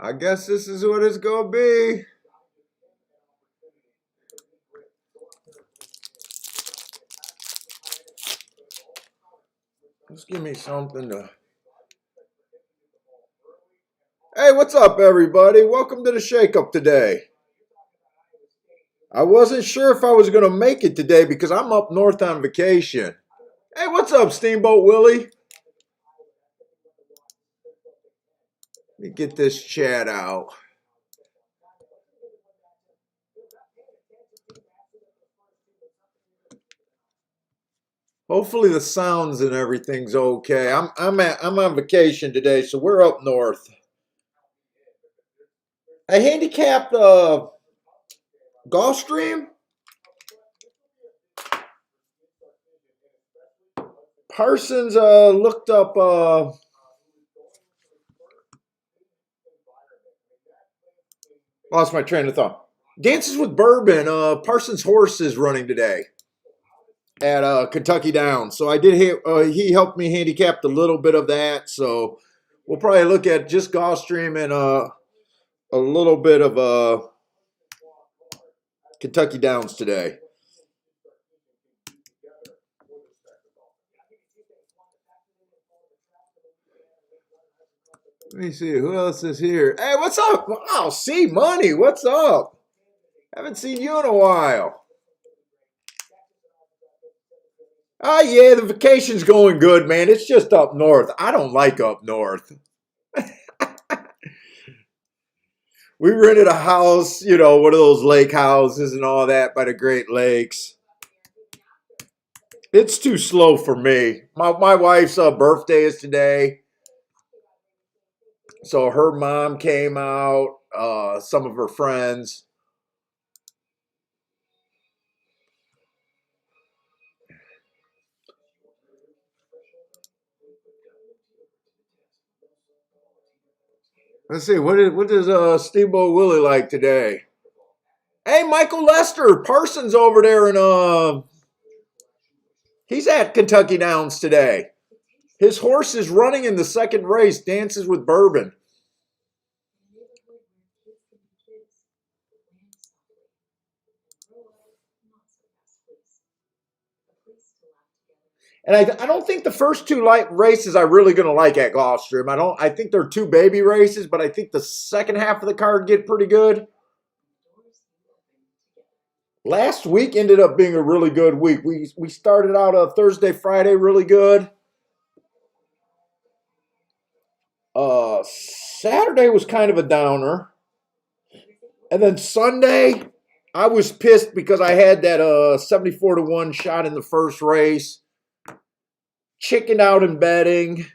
I guess this is what it's gonna be. Just give me something to. Hey, what's up, everybody? Welcome to the Shake Up today. I wasn't sure if I was gonna make it today because I'm up north on vacation. Hey, what's up, Steamboat Willie? Let me get this chat out. Hopefully the sounds and everything's okay. I'm on vacation today, so we're up north. I handicapped Gulfstream. Parsons looked up lost my train of thought. Dances with Bourbon. Parsons' horse is running today at Kentucky Downs. So I did. He helped me handicap a little bit of that. So we'll probably look at just Gulfstream and a little bit of Kentucky Downs today. Let me see who else is here. Hey, what's up? Wow, C Money, what's up? Haven't seen you in a while. Oh yeah, the vacation's going good, man. It's just up north. I don't like up north. We rented a house, one of those lake houses and all that by the Great Lakes. It's too slow for me. My wife's birthday is today. So her mom came out, some of her friends. Let's see, what does Steamboat Willie like today? Hey, Michael Lester, Parsons over there in he's at Kentucky Downs today. His horse is running in the second race, Dances with Bourbon. And I don't think the first two light races I really going to like at Gulfstream. I think they're two baby races, but I think the second half of the card get pretty good. Last week ended up being a really good week. We started out Thursday, Friday really good. Saturday was kind of a downer. And then Sunday, I was pissed because I had that 74-1 shot in the first race. Chickened out in betting.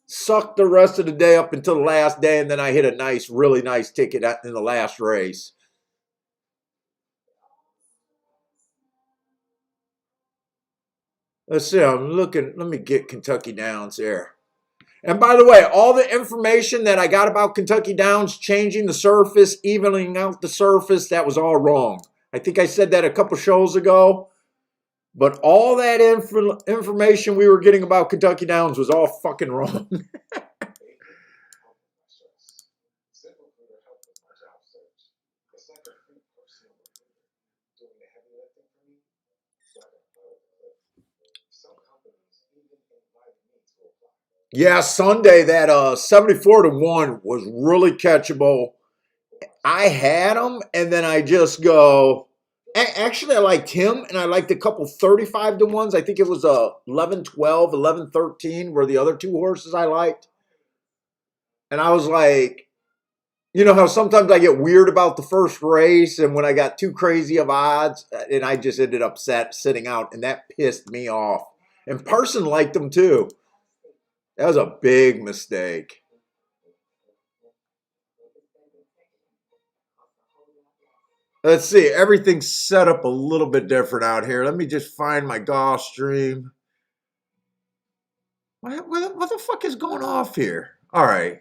Sucked the rest of the day up until the last day, and then I hit a really nice ticket in the last race. Let's see, I'm looking. Let me get Kentucky Downs here. And by the way, all the information that I got about Kentucky Downs, changing the surface, evening out the surface, that was all wrong. I think I said that a couple shows ago. But all that information we were getting about Kentucky Downs was all fucking wrong. Yeah, Sunday, that 74-1 was really catchable. I had him, and then I just go. Actually, I liked him, and I liked a couple 35-1s. I think it was 11-12, 11-13 were the other two horses I liked. And I was like, you know how sometimes I get weird about the first race, and when I got too crazy of odds, and I just ended up sitting out, and that pissed me off. And Parson liked them too. That was a big mistake. Let's see. Everything's set up a little bit different out here. Let me just find my Gulfstream. What the fuck is going off here? All right.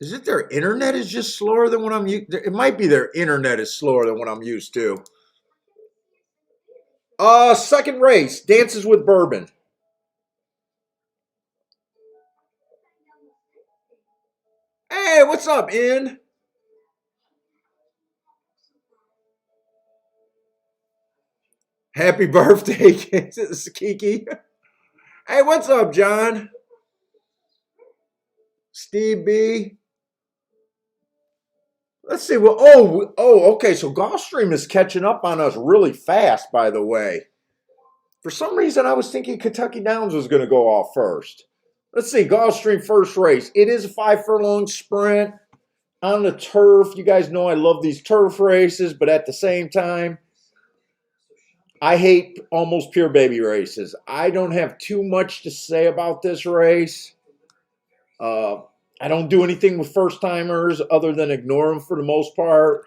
Is it their internet is just slower than what I'm used? It might be their internet is slower than what I'm used to. Second race, Dances with Bourbon. Hey, what's up, In? Happy birthday, Kiki. Hey, what's up, John? Steve B. Let's see. Well, okay. So Gulfstream is catching up on us really fast, by the way. For some reason, I was thinking Kentucky Downs was going to go off first. Let's see. Gulfstream first race. It is a 5 furlong sprint on the turf. You guys know I love these turf races, but at the same time, I hate almost pure baby races. I don't have too much to say about this race. Uh, I don't do anything with first timers other than ignore them for the most part.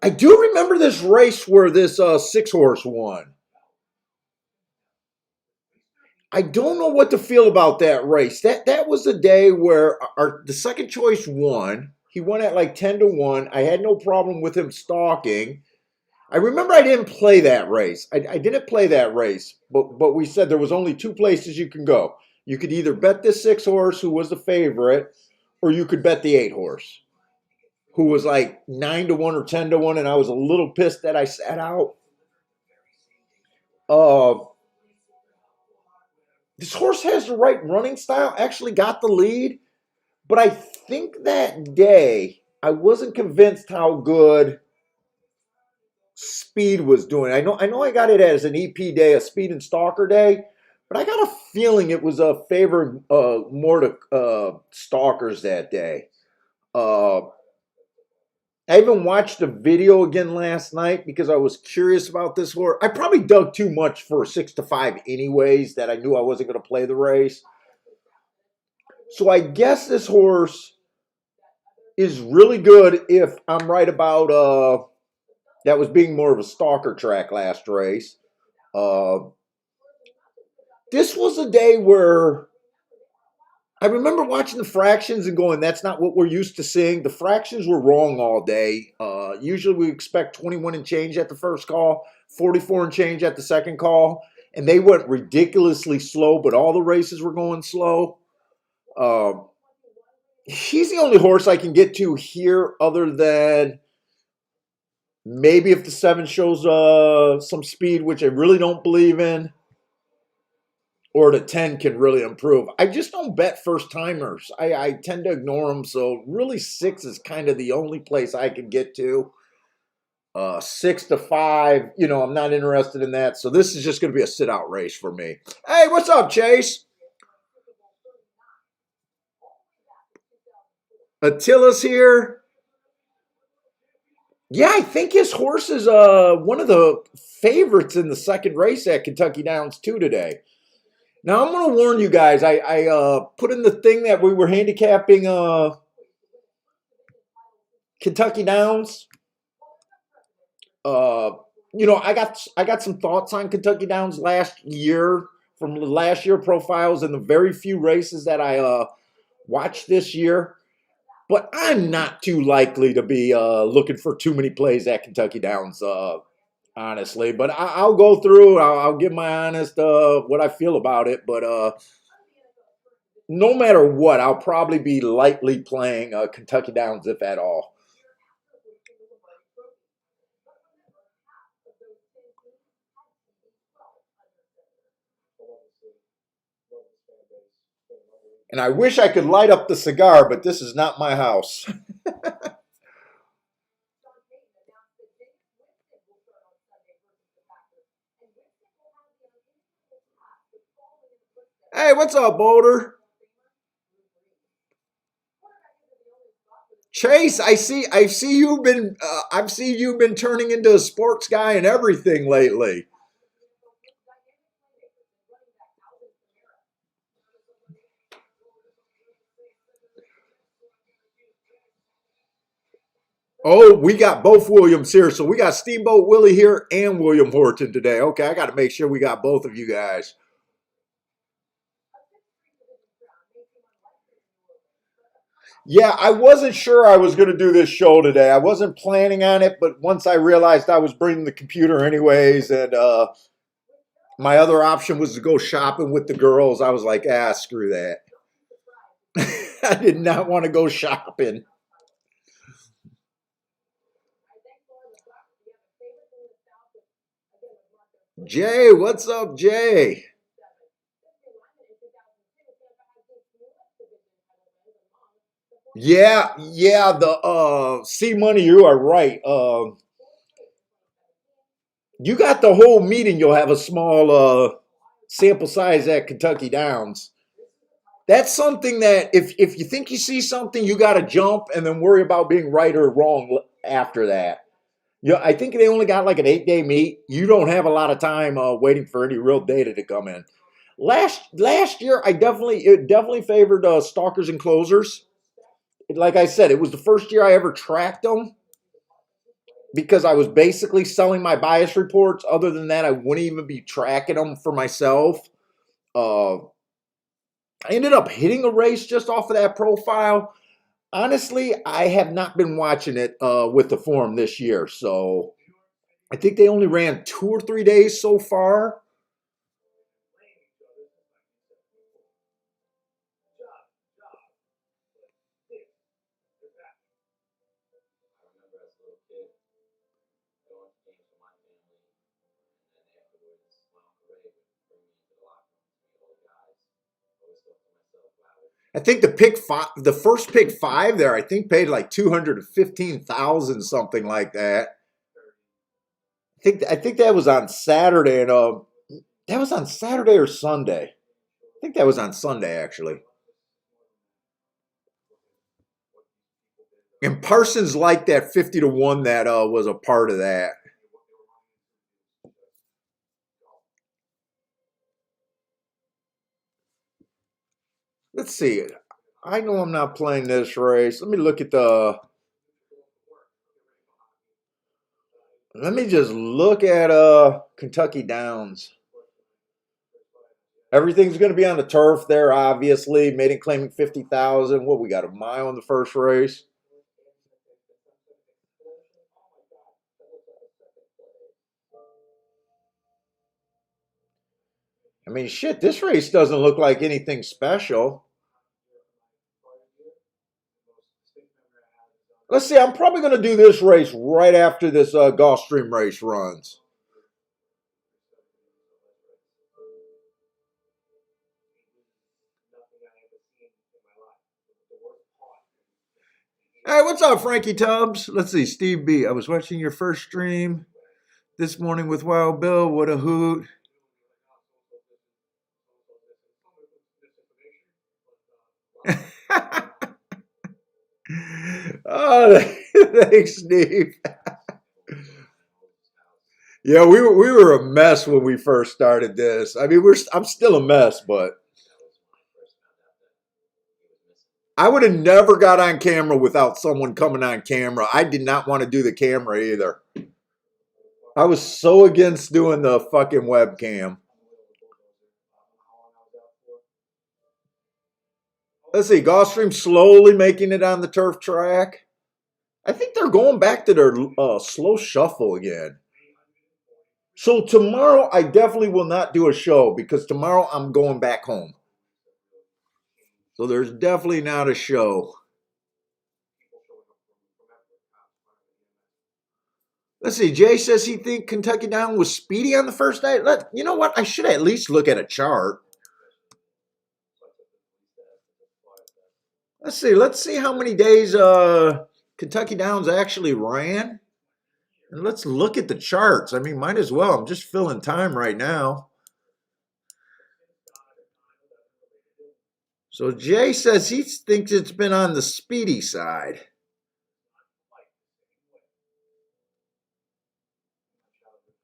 I do remember this race where this 6 horse won. I don't know what to feel about that race. That was the day where the second choice won. He won at like 10-1. I had no problem with him stalking. I remember I didn't play that race. I didn't play that race, but we said there was only 2 places you can go. You could either bet this 6 horse, who was the favorite, or you could bet the 8 horse, who was like 9-1 or 10-1, and I was a little pissed that I sat out. Uh, this horse has the right running style. Actually, got the lead, but I think that day I wasn't convinced how good Speed was doing. I got it as an EP day, a Speed and Stalker day, but I got a feeling it was a favor more to Stalkers that day. Uh, I even watched the video again last night because I was curious about this horse. I probably dug too much for 6-5 anyways, that I knew I wasn't going to play the race. So I guess this horse is really good if I'm right about that was being more of a stalker track last race. This was a day where I remember watching the fractions and going, that's not what we're used to seeing. The fractions were wrong all day. Usually we expect 21 and change at the first call, 44 and change at the second call, and they went ridiculously slow, but all the races were going slow. He's the only horse I can get to here other than maybe if the 7 shows some speed, which I really don't believe in, or the 10 can really improve. I just don't bet first timers. I tend to ignore them. So really 6 is kind of the only place I can get to. 6-5, I'm not interested in that. So this is just going to be a sit out race for me. Hey, what's up, Chase? Attila's here. Yeah, I think his horse is one of the favorites in the second race at Kentucky Downs 2 today. Now, I'm going to warn you guys. I put in the thing that we were handicapping Kentucky Downs. I got some thoughts on Kentucky Downs last year from the last year profiles and the very few races that I watched this year. But I'm not too likely to be looking for too many plays at Kentucky Downs, honestly. But I'll go through. I'll give my honest what I feel about it. But no matter what, I'll probably be lightly playing Kentucky Downs, if at all. And I wish I could light up the cigar, but this is not my house. Hey, what's up, Boulder? Chase, I've seen you've been turning into a sports guy and everything lately. Oh, we got both Williams here. So we got Steamboat Willie here and William Horton today. Okay, I got to make sure we got both of you guys. Yeah, I wasn't sure I was going to do this show today. I wasn't planning on it, but once I realized I was bringing the computer anyways, and my other option was to go shopping with the girls, I was like, ah, screw that. I did not want to go shopping. Jay, what's up, Jay? Yeah, yeah, the C Money, you are right. You got the whole meeting, you'll have a small sample size at Kentucky Downs. That's something that if you think you see something, you got to jump and then worry about being right or wrong after that. Yeah, I think they only got like an 8-day meet. You don't have a lot of time waiting for any real data to come in. Last year, it definitely favored stalkers and closers. Like I said, it was the first year I ever tracked them because I was basically selling my bias reports. Other than that, I wouldn't even be tracking them for myself. Uh, I ended up hitting a race just off of that profile. Honestly, I have not been watching it with the form this year, so I think they only ran 2 or 3 days so far. I think the first pick five there, I think paid like 215,000, something like that. I think that was on Saturday, and that was on Saturday or Sunday. I think that was on Sunday actually. And Parsons liked that 50 to 1 that was a part of that. Let's see. I know I'm not playing this race. Let me look at the. Let me just look at Kentucky Downs. Everything's going to be on the turf there, obviously. Maiden claiming 50,000. What we got, a mile in the first race? I mean, shit, this race doesn't look like anything special. Let's see, I'm probably going to do this race right after this Gulfstream race runs. Hey, what's up, Frankie Tubbs? Let's see, Steve B. I was watching your first stream this morning with Wild Bill. What a hoot. Oh, thanks, Steve. Yeah, we were a mess when we first started this. I mean, I'm still a mess, but I would have never got on camera without someone coming on camera. I did not want to do the camera either. I was so against doing the fucking webcam. Let's see, Gulfstream slowly making it on the turf track. I think they're going back to their slow shuffle again. So tomorrow, I definitely will not do a show because tomorrow I'm going back home. So there's definitely not a show. Let's see. Jay says he think Kentucky Down was speedy on the first day. You know what? I should at least look at a chart. Let's see. Let's see how many days Kentucky Downs actually ran. And let's look at the charts. I mean, might as well. I'm just filling time right now. So Jay says he thinks it's been on the speedy side.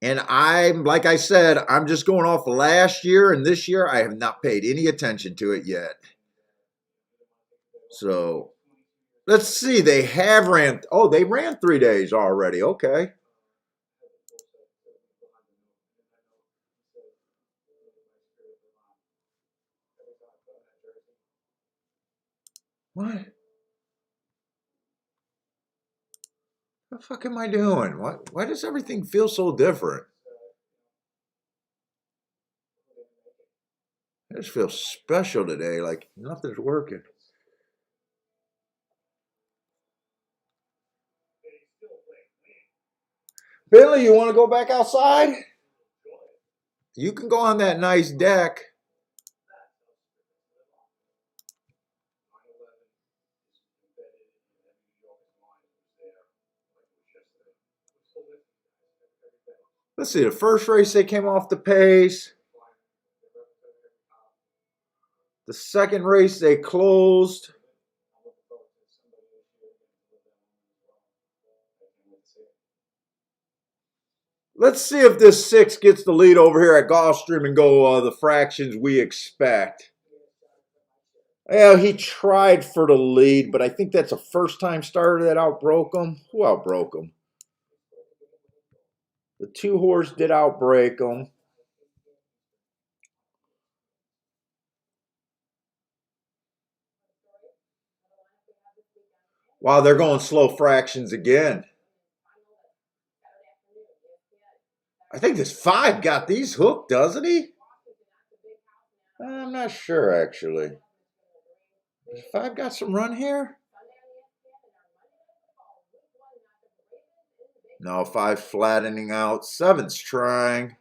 And like I said, I'm just going off of last year, and this year I have not paid any attention to it yet. So let's see. They have ran. Oh, they ran 3 days already. Okay. What? What the fuck am I doing? Why does everything feel so different? I just feel special today, like nothing's working. Billy, you want to go back outside? You can go on that nice deck. Let's see, the first race they came off the pace. The second race they closed. Let's see if this 6 gets the lead over here at Gulfstream and go the fractions we expect. Well, he tried for the lead, but I think that's a first-time starter that outbroke him. Who outbroke him? The 2-horse did outbreak him. Wow, they're going slow fractions again. I think this 5 got these hooked, doesn't he? I'm not sure, actually. Has 5 got some run here? No, 5's flattening out. 7's trying.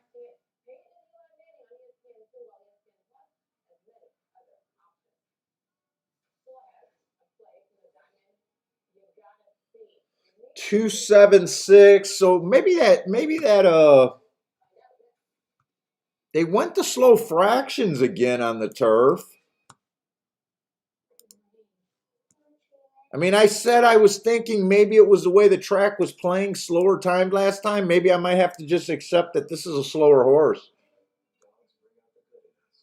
Two, 7, 6. So maybe that they went to slow fractions again on the turf. I mean, I said I was thinking maybe it was the way the track was playing slower timed last time. Maybe I might have to just accept that this is a slower horse.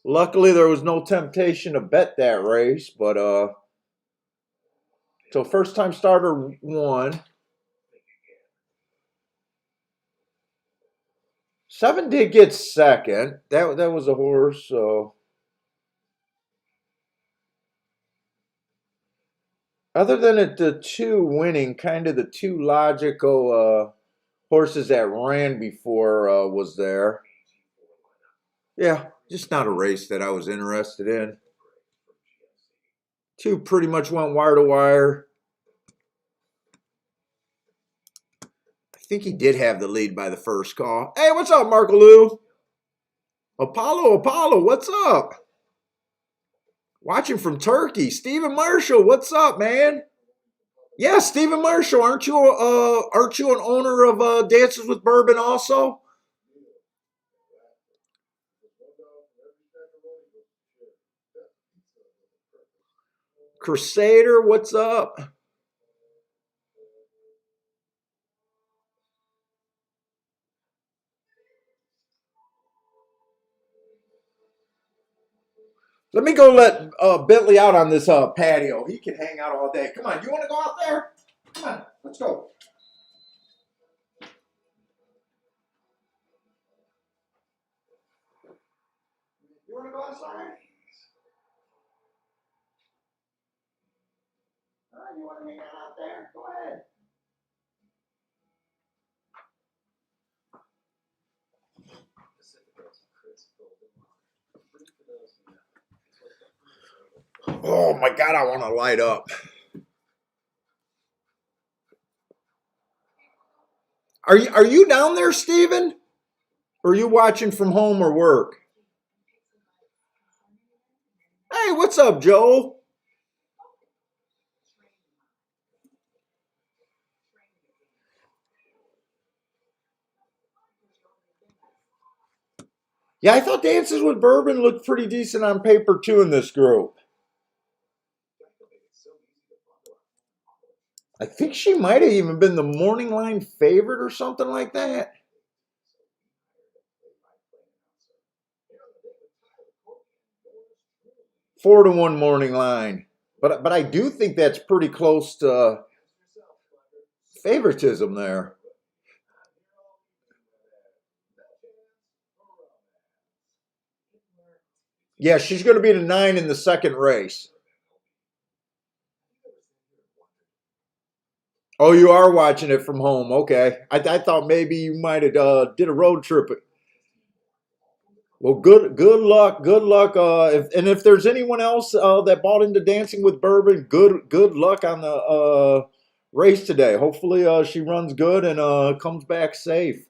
Luckily, there was no temptation to bet that race, but so first time starter won. 7 did get second. That was a horse. So other than the 2 winning, kind of the 2 logical horses that ran before was there. Yeah, just not a race that I was interested in. 2 pretty much went wire to wire. I think he did have the lead by the first call. Hey, what's up, Markaloo? Apollo, what's up? Watching from Turkey. Stephen Marshall, what's up, man? Yeah, Stephen Marshall, aren't you an owner of Dances with Bourbon also? Crusader, what's up? Let me go let Bentley out on this patio. He can hang out all day. Come on, you want to go out there? Come on, let's go. You want to go outside? You want to hang out there? Go ahead. Oh my God, I want to light up. Are you down there, Steven? Or are you watching from home or work? Hey, what's up, Joel? Yeah, I thought Dances with Bourbon looked pretty decent on paper too in this group. I think she might have even been the morning line favorite or something like that. 4-1 morning line. But I do think that's pretty close to favoritism there. Yeah, she's going to be the 9 in the second race. Oh, you are watching it from home. Okay. I thought maybe you might have did a road trip. Well, good luck, good luck. If there's anyone else that bought into Dancing with Bourbon, good luck on the race today. Hopefully, she runs good and comes back safe.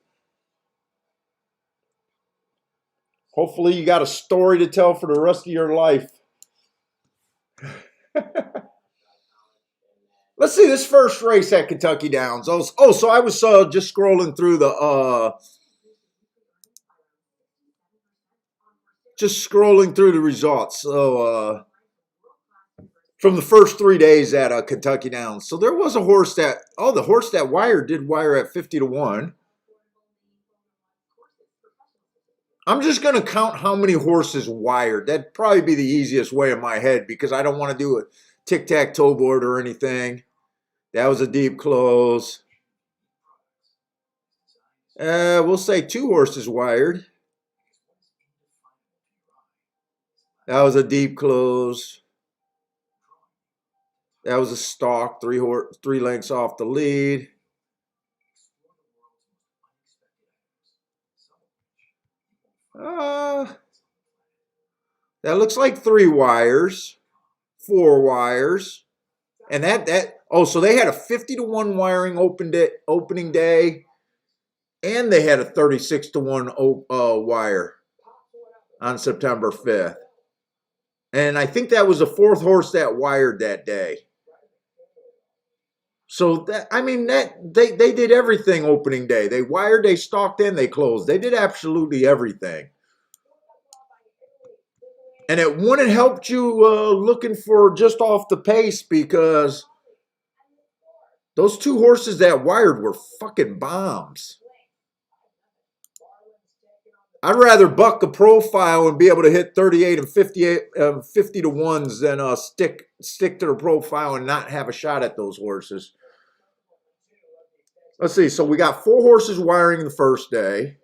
Hopefully, you got a story to tell for the rest of your life. Let's see this first race at Kentucky Downs. So I was just scrolling through the results. So from the first 3 days at Kentucky Downs. So there was a horse that the horse that did wire at 50 to 1. I'm just gonna count how many horses wired. That'd probably be the easiest way in my head because I don't want to do a tic-tac-toe board or anything. That was a deep close. We'll say 2 horses wired. That was a deep close. That was a stalk, 3 lengths off the lead. That looks like 3 wires, 4 wires, and so they had a 50 to 1 wiring opening day, and they had a 36 to 1 wire on September 5th. And I think that was the 4th horse that wired that day. So they did everything opening day. They wired, they stalked in, they closed. They did absolutely everything. And it wouldn't helped you looking for just off the pace because those 2 horses that wired were fucking bombs. I'd rather buck a profile and be able to hit 38 and 50 to 1s than stick to the profile and not have a shot at those horses. Let's see. So we got 4 horses wiring the first day.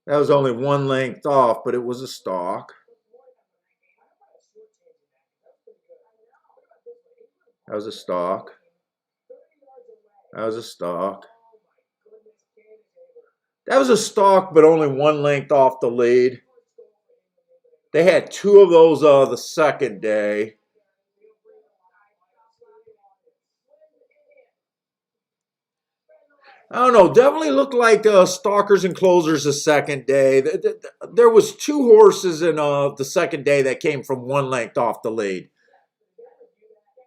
That was only 1 length off, but it was a stalk. That was a stalk. That was a stalk. That was a stalk, but only 1 length off the lead. They had 2 of those the second day. I don't know. Definitely looked like stalkers and closers the second day. There was 2 horses in the second day that came from 1 length off the lead.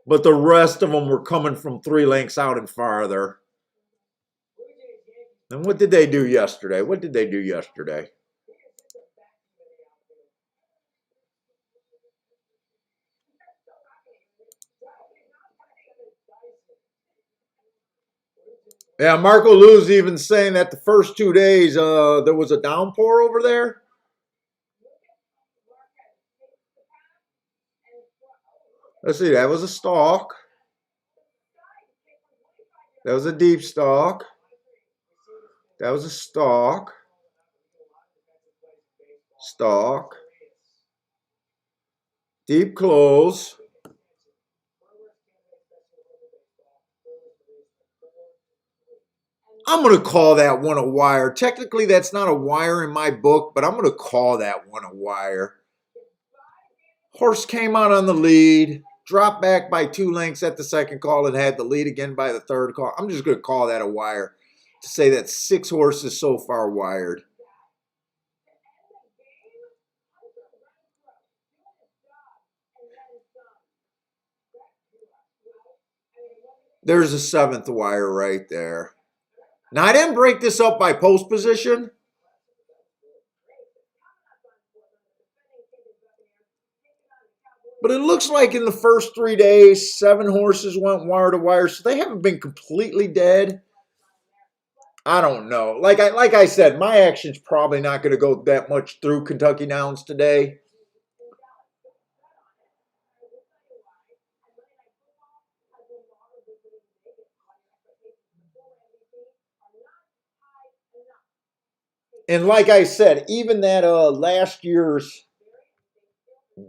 But the rest of them were coming from 3 lengths out and farther. And what did they do yesterday? Yeah, Marco Lou's even saying that the first 2 days there was a downpour over there. Let's see, that was a stalk. That was a deep stalk. That was a stalk. Stalk. Deep close. I'm going to call that one a wire. Technically, that's not a wire in my book, but I'm going to call that one a wire. Horse came out on the lead, dropped back by 2 lengths at the second call, and had the lead again by the third call. I'm just going to call that a wire to say that 6 horses so far wired. There's a 7th wire right there. Now, I didn't break this up by post position. But it looks like in the first 3 days, 7 horses went wire to wire. So they haven't been completely dead. I don't know. Like I said, my action's probably not going to go that much through Kentucky Downs today. And like I said, even that last year's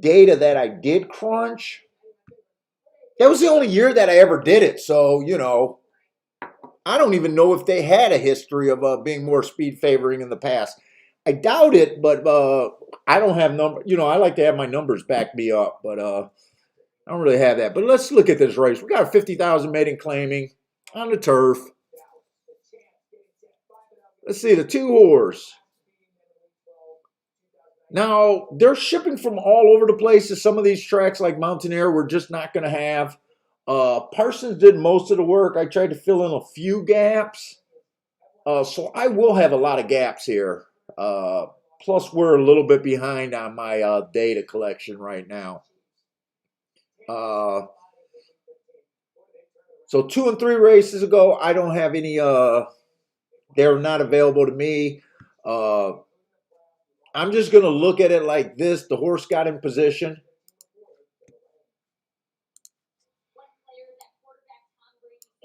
data that I did crunch, that was the only year that I ever did it. So, I don't even know if they had a history of being more speed favoring in the past. I doubt it, but I don't have number. I like to have my numbers back me up, but I don't really have that. But let's look at this race. We got 50,000 maiden claiming on the turf. Let's see the 2 horse. Now they're shipping from all over the place to some of these tracks like Mountain Air. We're just not going to have. Parsons did most of the work. I tried to fill in a few gaps. So I will have a lot of gaps here. Plus, we're a little bit behind on my data collection right now. So 2 and 3 races ago, I don't have any. They're not available to me. I'm just going to look at it like this. The horse got in position.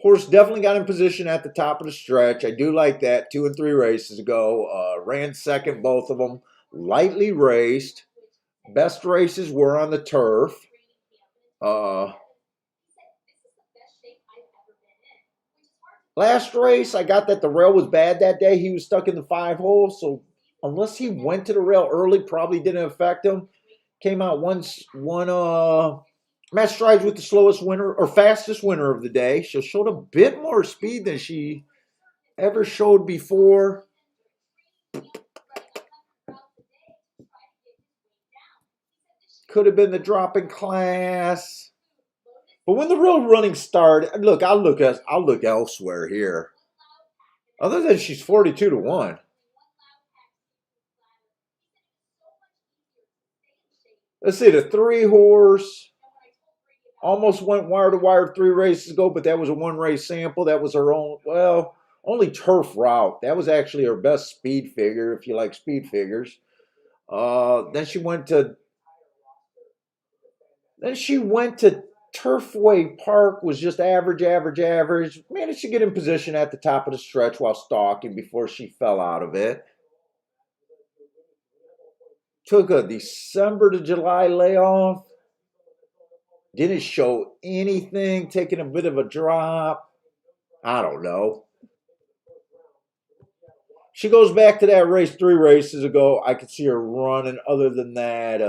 Horse definitely got in position at the top of the stretch. I do like that. 2 and 3 races ago. Ran second, both of them. Lightly raced. Best races were on the turf. Last race, I got that the rail was bad that day. He was stuck in the 5 hole. So unless he went to the rail early, probably didn't affect him. Came out one match strides with the slowest winner or fastest winner of the day. She showed a bit more speed than she ever showed before. Could have been the drop in class. But when the real running started, look, I'll look elsewhere here. Other than she's 42 to 1. Let's see, the 3 horse almost went wire to wire 3 races ago, but that was a 1 race sample. That was her own, only turf route. That was actually her best speed figure, if you like speed figures. Then she went to Turfway Park, was just average. Managed to get in position at the top of the stretch while stalking before she fell out of it. Took a December to July layoff. Didn't show anything, taking a bit of a drop. I don't know. She goes back to that race 3 races ago. I could see her running. Other than that,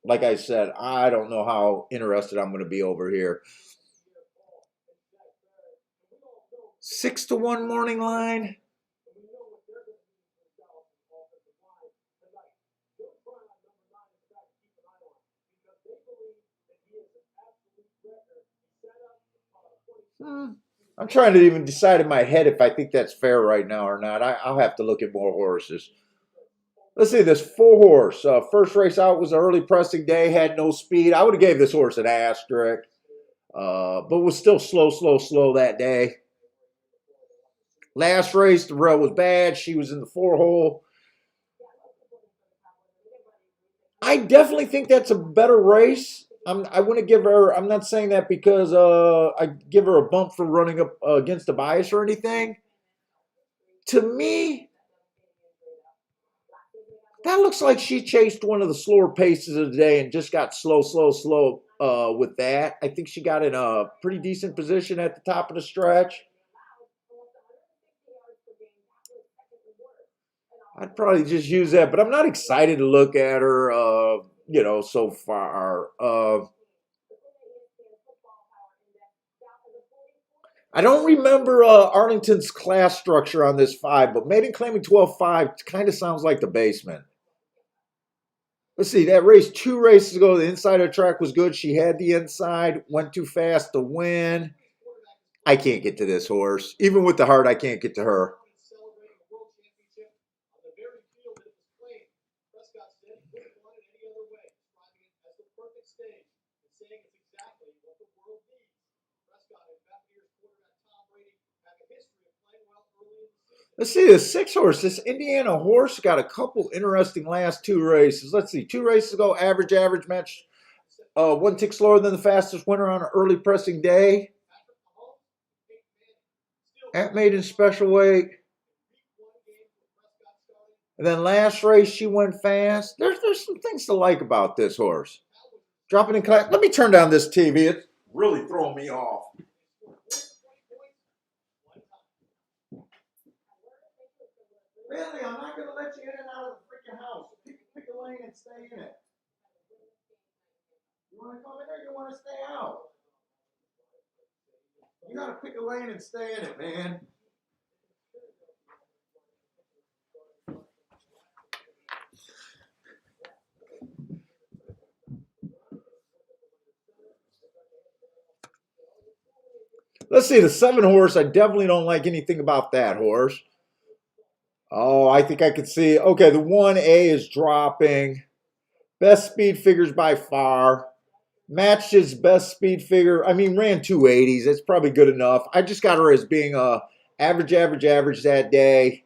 like I said, I don't know how interested I'm going to be over here. 6 to 1 morning line. I'm trying to even decide in my head if I think that's fair right now or not. I'll have to look at more horses. Let's see, this 4 horse. First race out was an early pressing day, had no speed. I would have gave this horse an asterisk, but was still slow that day. Last race, the rail was bad. She was in the 4 hole. I definitely think that's a better race. I wouldn't give her. I'm not saying that because I give her a bump for running up against a bias or anything. To me, that looks like she chased one of the slower paces of the day and just got slow with that. I think she got in a pretty decent position at the top of the stretch. I'd probably just use that, but I'm not excited to look at her, so far. I don't remember Arlington's class structure on this 5, but maiden claiming 12.5 kind of sounds like the basement. Let's see, that race 2 races ago, the inside of the track was good. She had the inside, went too fast to win. I can't get to this horse. Even with the heart, I can't get to her. Let's see, the 6 horse, this Indiana horse got a couple interesting last 2 races. Let's see, 2 races ago, average match. 1 tick slower than the fastest winner on an early pressing day. At maiden special weight. And then last race she went fast. There's some things to like about this horse. Dropping in class. Let me turn down this TV. It's really throwing me off. Really, I'm not going to let you in and out of the freaking house. Pick a lane and stay in it. You want to come in there? You want to stay out? You got to pick a lane and stay in it, man. Let's see, the 7 horse, I definitely don't like anything about that horse. Oh, I think I could see. Okay, the 1A is dropping. Best speed figures by far. Matched his best speed figure. I mean, ran 280s. That's probably good enough. I just got her as being a average that day.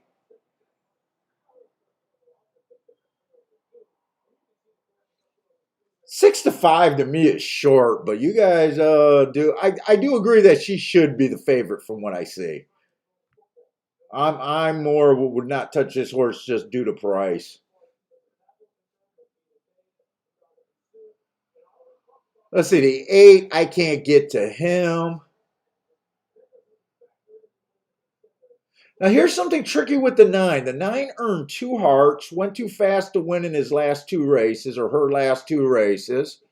Six to five to me is short, but you guys do. I do agree that she should be the favorite from what I see. I'm more would not touch this horse just due to price. Let's see, the 8, I can't get to him. Now here's something tricky with the 9. The 9 earned 2 hearts, went too fast to win in his last 2 races, or her last 2 races.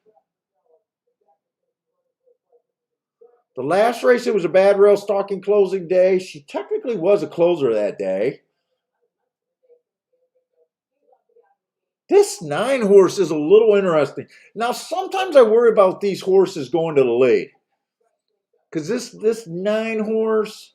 The last race, it was a bad rail stalking closing day. She technically was a closer that day. This 9 horse is a little interesting. Now, sometimes I worry about these horses going to the lead. Because this 9 horse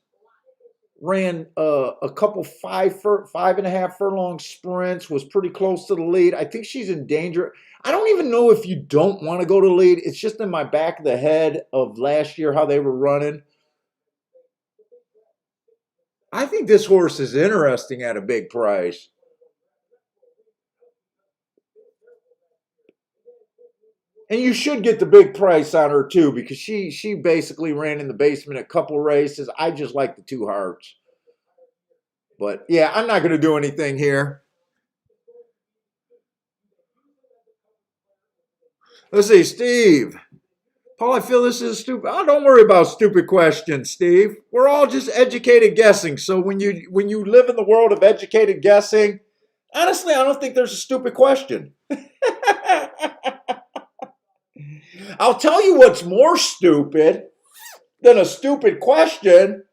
ran a couple 5.5 furlong sprints, was pretty close to the lead. I think she's in danger. I don't even know if you don't want to go to the lead. It's just in my back of the head of last year how they were running. I think this horse is interesting at a big price. And you should get the big price on her too, because she basically ran in the basement a couple races. I just like the 2 hearts. But yeah, I'm not going to do anything here. Let's see, Steve. Paul, I feel this is stupid. Oh, don't worry about stupid questions, Steve. We're all just educated guessing. So when you live in the world of educated guessing, honestly, I don't think there's a stupid question. I'll tell you what's more stupid than a stupid question.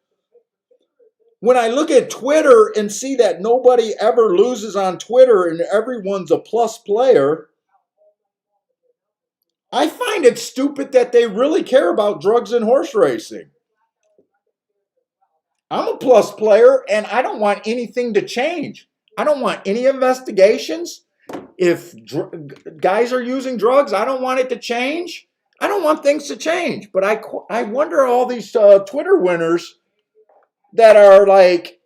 When I look at Twitter and see that nobody ever loses on Twitter and everyone's a plus player, I find it stupid that they really care about drugs and horse racing. I'm a plus player and I don't want anything to change. I don't want any investigations. If guys are using drugs, I don't want it to change. I don't want things to change. But I wonder all these Twitter winners that are like,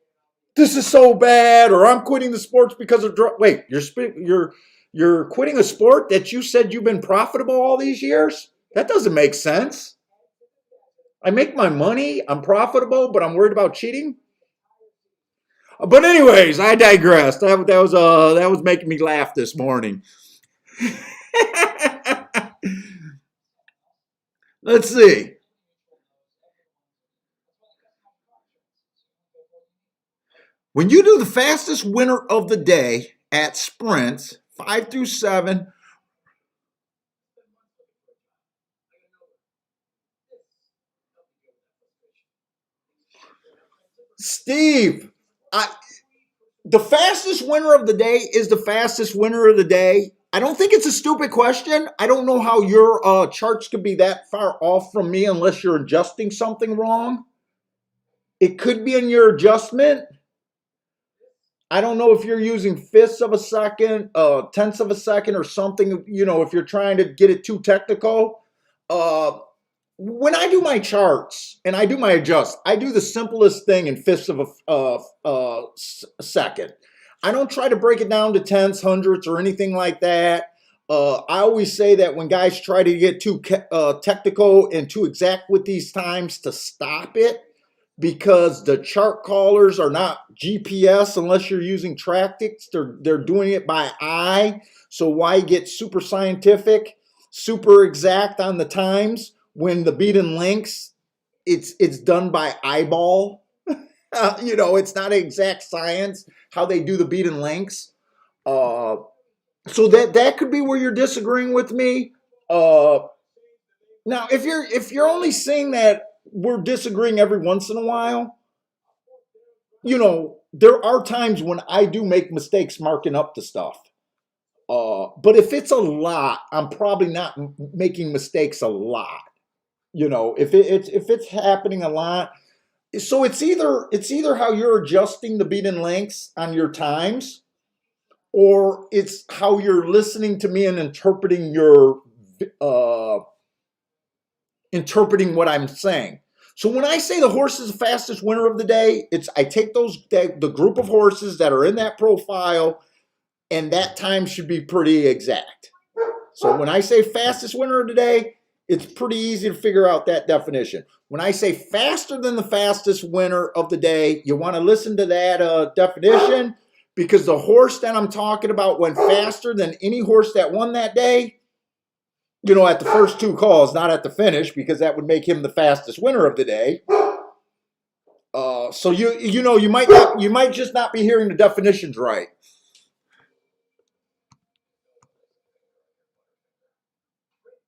this is so bad, or I'm quitting the sports because of drugs. Wait, you're quitting a sport that you said you've been profitable all these years? That doesn't make sense. I make my money, I'm profitable, but I'm worried about cheating. But anyways, I digress. That was making me laugh this morning. Let's see. When you do the fastest winner of the day at sprints, 5 through 7, Steve, the fastest winner of the day is the fastest winner of the day. I don't think it's a stupid question. I don't know how your charts could be that far off from me unless you're adjusting something wrong. It could be in your adjustment. I don't know if you're using fifths of a second, tenths of a second, or something. If you're trying to get it too technical. When I do my charts and I do my adjust, I do the simplest thing in fifths of a second. I don't try to break it down to tenths, hundredths, or anything like that. I always say that when guys try to get too technical and too exact with these times, to stop it, because the chart callers are not GPS unless you're using Tractics. They're doing it by eye. So why get super scientific, super exact on the times when the beat and links, it's done by eyeball. It's not exact science how they do the beat and links. So that could be where you're disagreeing with me. Now, if you're only saying that we're disagreeing every once in a while, there are times when I do make mistakes marking up the stuff. But if it's a lot, I'm probably not making mistakes a lot. If it's happening a lot, so it's either how you're adjusting the beat and lengths on your times, or it's how you're listening to me and interpreting what I'm saying. So when I say the horse is the fastest winner of the day, I take the group of horses that are in that profile, and that time should be pretty exact. So when I say fastest winner of the day, it's pretty easy to figure out that definition. When I say faster than the fastest winner of the day, you want to listen to that definition, because the horse that I'm talking about went faster than any horse that won that day, at the first two calls, not at the finish, because that would make him the fastest winner of the day. So you might just not be hearing the definitions right.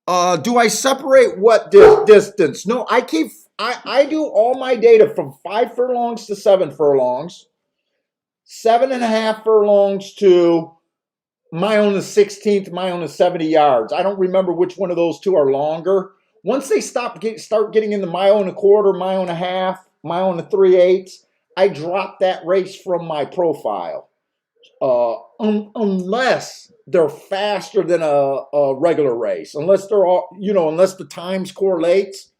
Do I separate what distance? No, I do all my data from 5 furlongs to 7 furlongs, 7.5 furlongs to mile and a 16th, mile and a 70 yards. I don't remember which one of those two are longer. Once they start getting in the mile and a quarter, mile and a half, mile and a 3/8, I drop that race from my profile. Unless they're faster than a regular race, unless they're all, unless the times correlates,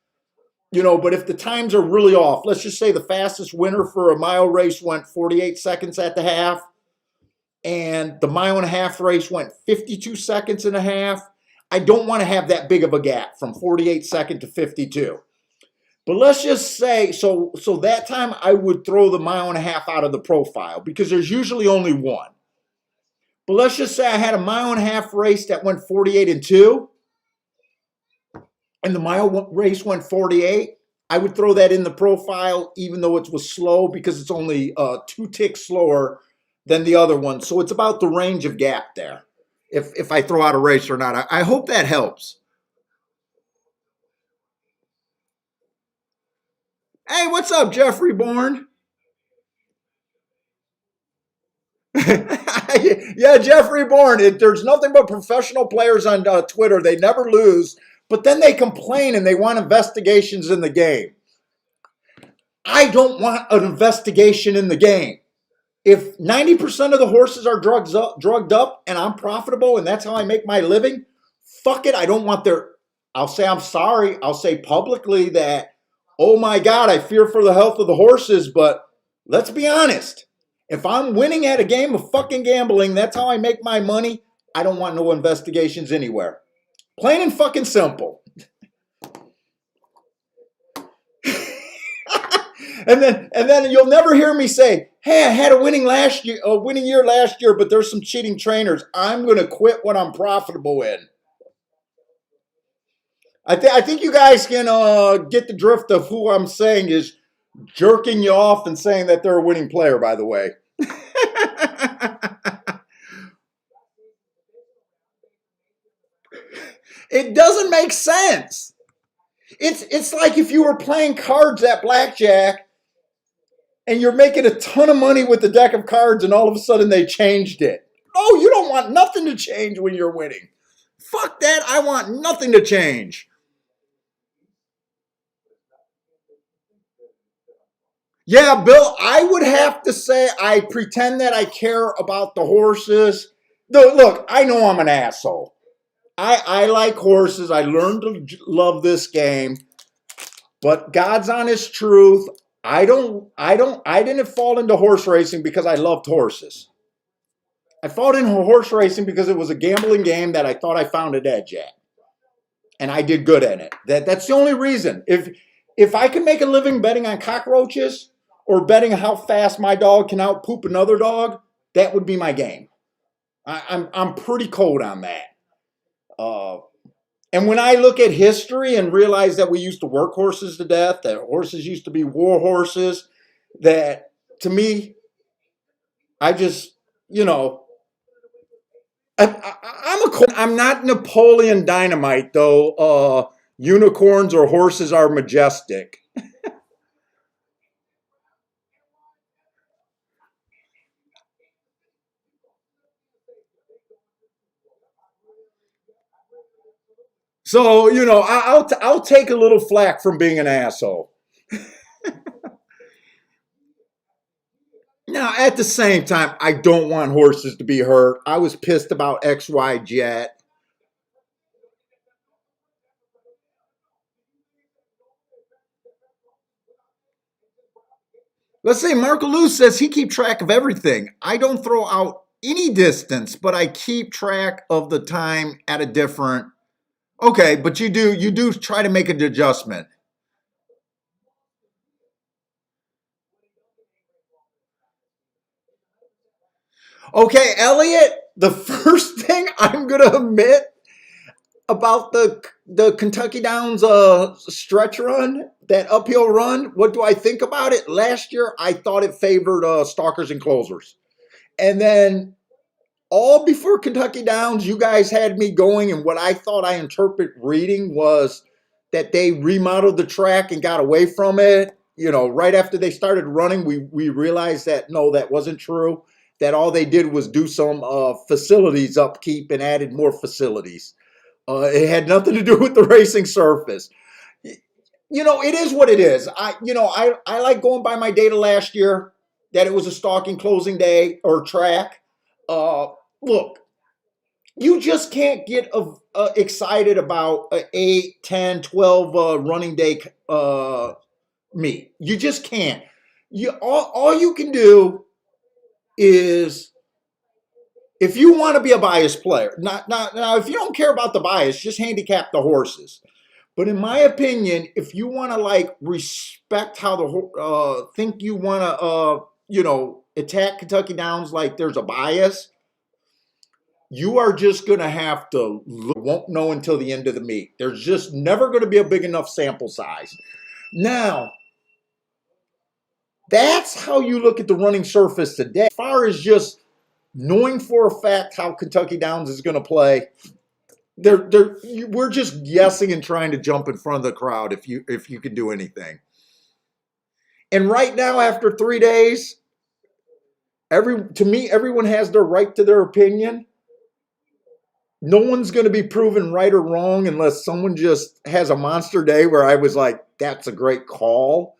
but if the times are really off, let's just say the fastest winner for a mile race went 48 seconds at the half, and the mile and a half race went 52 seconds and a half. I don't want to have that big of a gap from 48 second to 52. But let's just say, so that time I would throw the mile and a half out of the profile, because there's usually only one. But let's just say I had a mile and a half race that went 48-2, and the mile race went 48. I would throw that in the profile, even though it was slow, because it's only 2 ticks slower than the other one. So it's about the range of gap there, if I throw out a race or not. I hope that helps. Hey, what's up, Jeffrey Bourne? Yeah, Jeffrey Bourne. There's nothing but professional players on Twitter. They never lose, but then they complain and they want investigations in the game. I don't want an investigation in the game. If 90% of the horses are drugged up and I'm profitable and that's how I make my living, fuck it. I don't want I'll say I'm sorry. I'll say publicly that, oh my God, I fear for the health of the horses, but let's be honest. If I'm winning at a game of fucking gambling, that's how I make my money. I don't want no investigations anywhere. Plain and fucking simple. And then you'll never hear me say, hey, I had a winning year last year, but there's some cheating trainers. I'm going to quit what I'm profitable in. I think you guys can get the drift of who I'm saying is jerking you off and saying that they're a winning player, by the way. It doesn't make sense. It's like if you were playing cards at blackjack and you're making a ton of money with the deck of cards and all of a sudden they changed it. Oh, you don't want nothing to change when you're winning. Fuck that. I want nothing to change. Yeah, Bill, I would have to say I pretend that I care about the horses. Look, I know I'm an asshole. I like horses. I learned to love this game. But God's honest truth, I didn't fall into horse racing because I loved horses. I fought in horse racing because it was a gambling game that I thought I found an edge at. And I did good in it. That's the only reason. If I can make a living betting on cockroaches or betting how fast my dog can outpoop another dog, that would be my game. I'm pretty cold on that. Uh, and when I look at history and realize that we used to work horses to death, that horses used to be war horses, that to me, I just, you know, I'm not Napoleon Dynamite though. Unicorns or horses are majestic. So I'll take a little flack from being an asshole. Now, at the same time, I don't want horses to be hurt. I was pissed about XY Jet. Let's say Marco Lou says he keep track of everything. I don't throw out any distance, but I keep track of the time at a different. Okay, but you do try to make an adjustment. Okay, Elliot, the first thing I'm gonna admit about the Kentucky Downs stretch run, that uphill run, what do I think about it? Last year, I thought it favored stalkers and closers. And then all before Kentucky Downs, you guys had me going, and what I thought I interpret reading was that they remodeled the track and got away from it. Right after they started running, we realized that no, that wasn't true. That all they did was do some facilities upkeep and added more facilities. It had nothing to do with the racing surface. It is what it is. I like going by my data last year that it was a stalking closing day or track. Look, you just can't get excited about a 8, 10, 12 running day meet. You just can't. All you can do is if you want to be a biased player. Not now, if you don't care about the bias, just handicap the horses. But in my opinion, if you want to like respect how think you want to attack Kentucky Downs like there's a bias, you are just going to have to won't know until the end of the meet. There's just never going to be a big enough sample size. Now, that's how you look at the running surface today. As far as just knowing for a fact how Kentucky Downs is going to play, we're just guessing and trying to jump in front of the crowd if you can do anything. And right now, after 3 days, to me, everyone has their right to their opinion. No one's going to be proven right or wrong unless someone just has a monster day where I was like, that's a great call.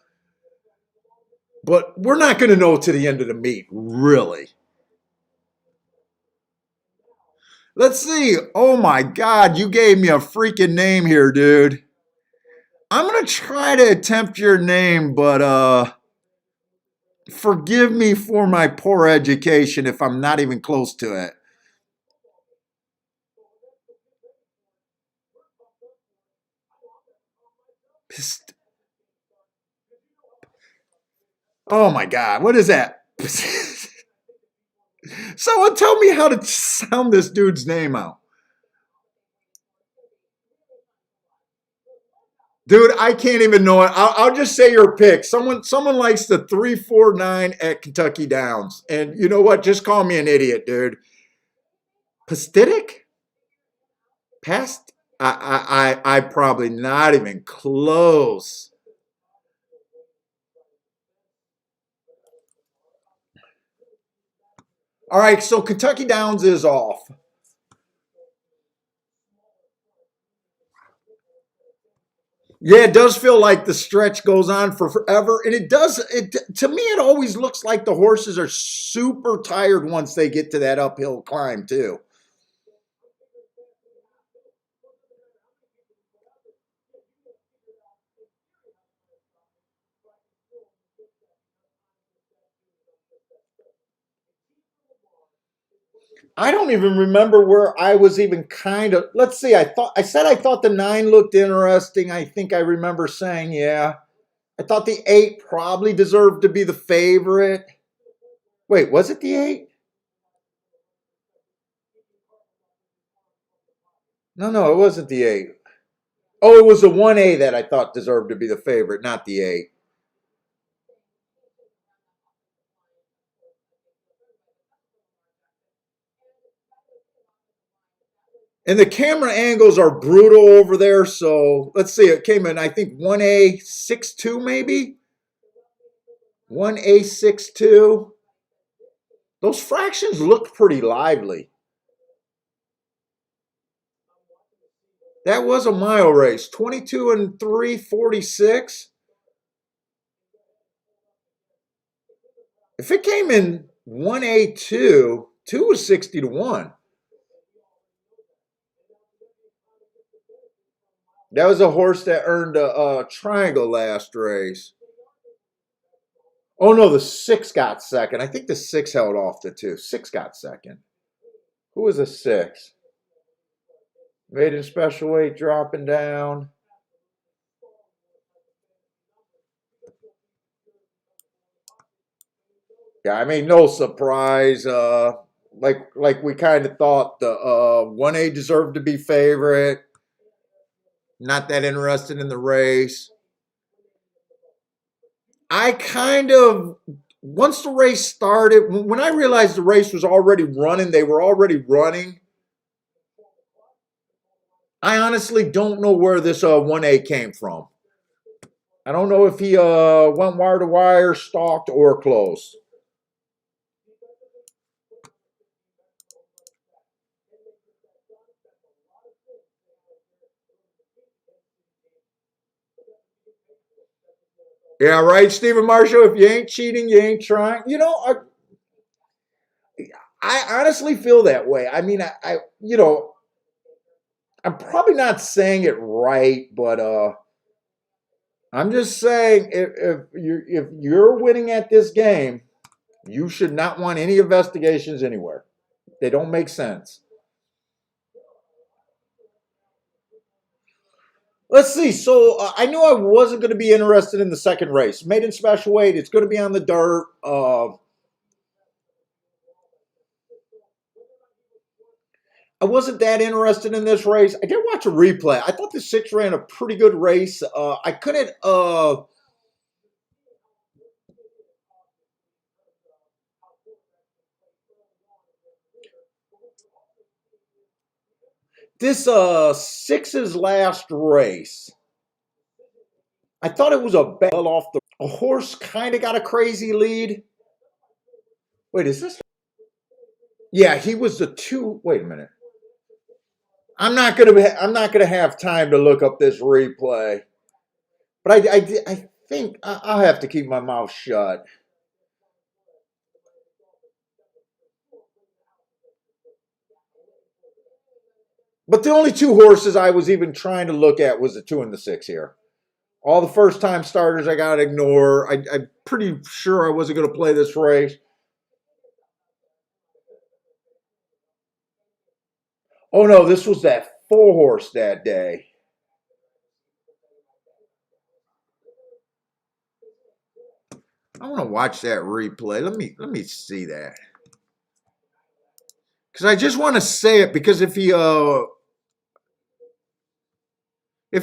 But we're not going to know to the end of the meet, really. Let's see. Oh my God, you gave me a freaking name here, dude. I'm going to try to attempt your name, but forgive me for my poor education if I'm not even close to it. Oh my God, what is that? Someone tell me how to sound this dude's name out. Dude, I can't even know it. I'll just say your pick. Someone likes the 349 at Kentucky Downs. And you know what? Just call me an idiot, dude. Pastitic? Past? I probably not even close. All right, so Kentucky Downs is off. Yeah, it does feel like the stretch goes on for forever, and it does. It to me, it always looks like the horses are super tired once they get to that uphill climb too. I don't even remember where I was even kind of. Let's see. I said I thought the 9 looked interesting. I think I remember saying yeah. I thought the 8 probably deserved to be the favorite. Wait, was it the 8? No, no, it wasn't the 8. Oh, it was the 1A that I thought deserved to be the favorite, not the 8. And the camera angles are brutal over there. So let's see. It came in, I think, 1A62 maybe? 1A62. Those fractions looked pretty lively. That was a mile race. 22 and 346. If it came in 1A2, 2 was 60 to 1. That was a horse that earned a triangle last race. Oh no, the 6 got second. I think the 6 held off the 2. 6 got second. Who was the 6? Maiden special weight dropping down. Yeah, I mean, no surprise. Like we kind of thought the 1A deserved to be favorite. Not that interested in the race. I kind of, once the race started, when I realized the race was already running, they were already running. I honestly don't know where this 1A came from. I don't know if he went wire to wire, stalked, or closed. Yeah, right, Stephen Marshall. If you ain't cheating, you ain't trying. I honestly feel that way. I mean, I'm probably not saying it right, but I'm just saying if you're winning at this game, you should not want any investigations anywhere. They don't make sense. Let's see. So I knew I wasn't going to be interested in the second race. Maiden special weight. It's going to be on the dirt. I wasn't that interested in this race. I did watch a replay. I thought the 6 ran a pretty good race. I couldn't. This 6's last race. I thought it was a bell off the. A horse kind of got a crazy lead. Wait, is this? Yeah, he was the 2. Wait a minute. I'm not gonna have time to look up this replay. But I think I'll have to keep my mouth shut. But the only 2 horses I was even trying to look at was the 2 and the 6 here. All the first time starters I got to ignore. I'm pretty sure I wasn't going to play this race. Oh no, this was that 4 horse that day. I want to watch that replay. Let me see that. Because I just want to say it, because if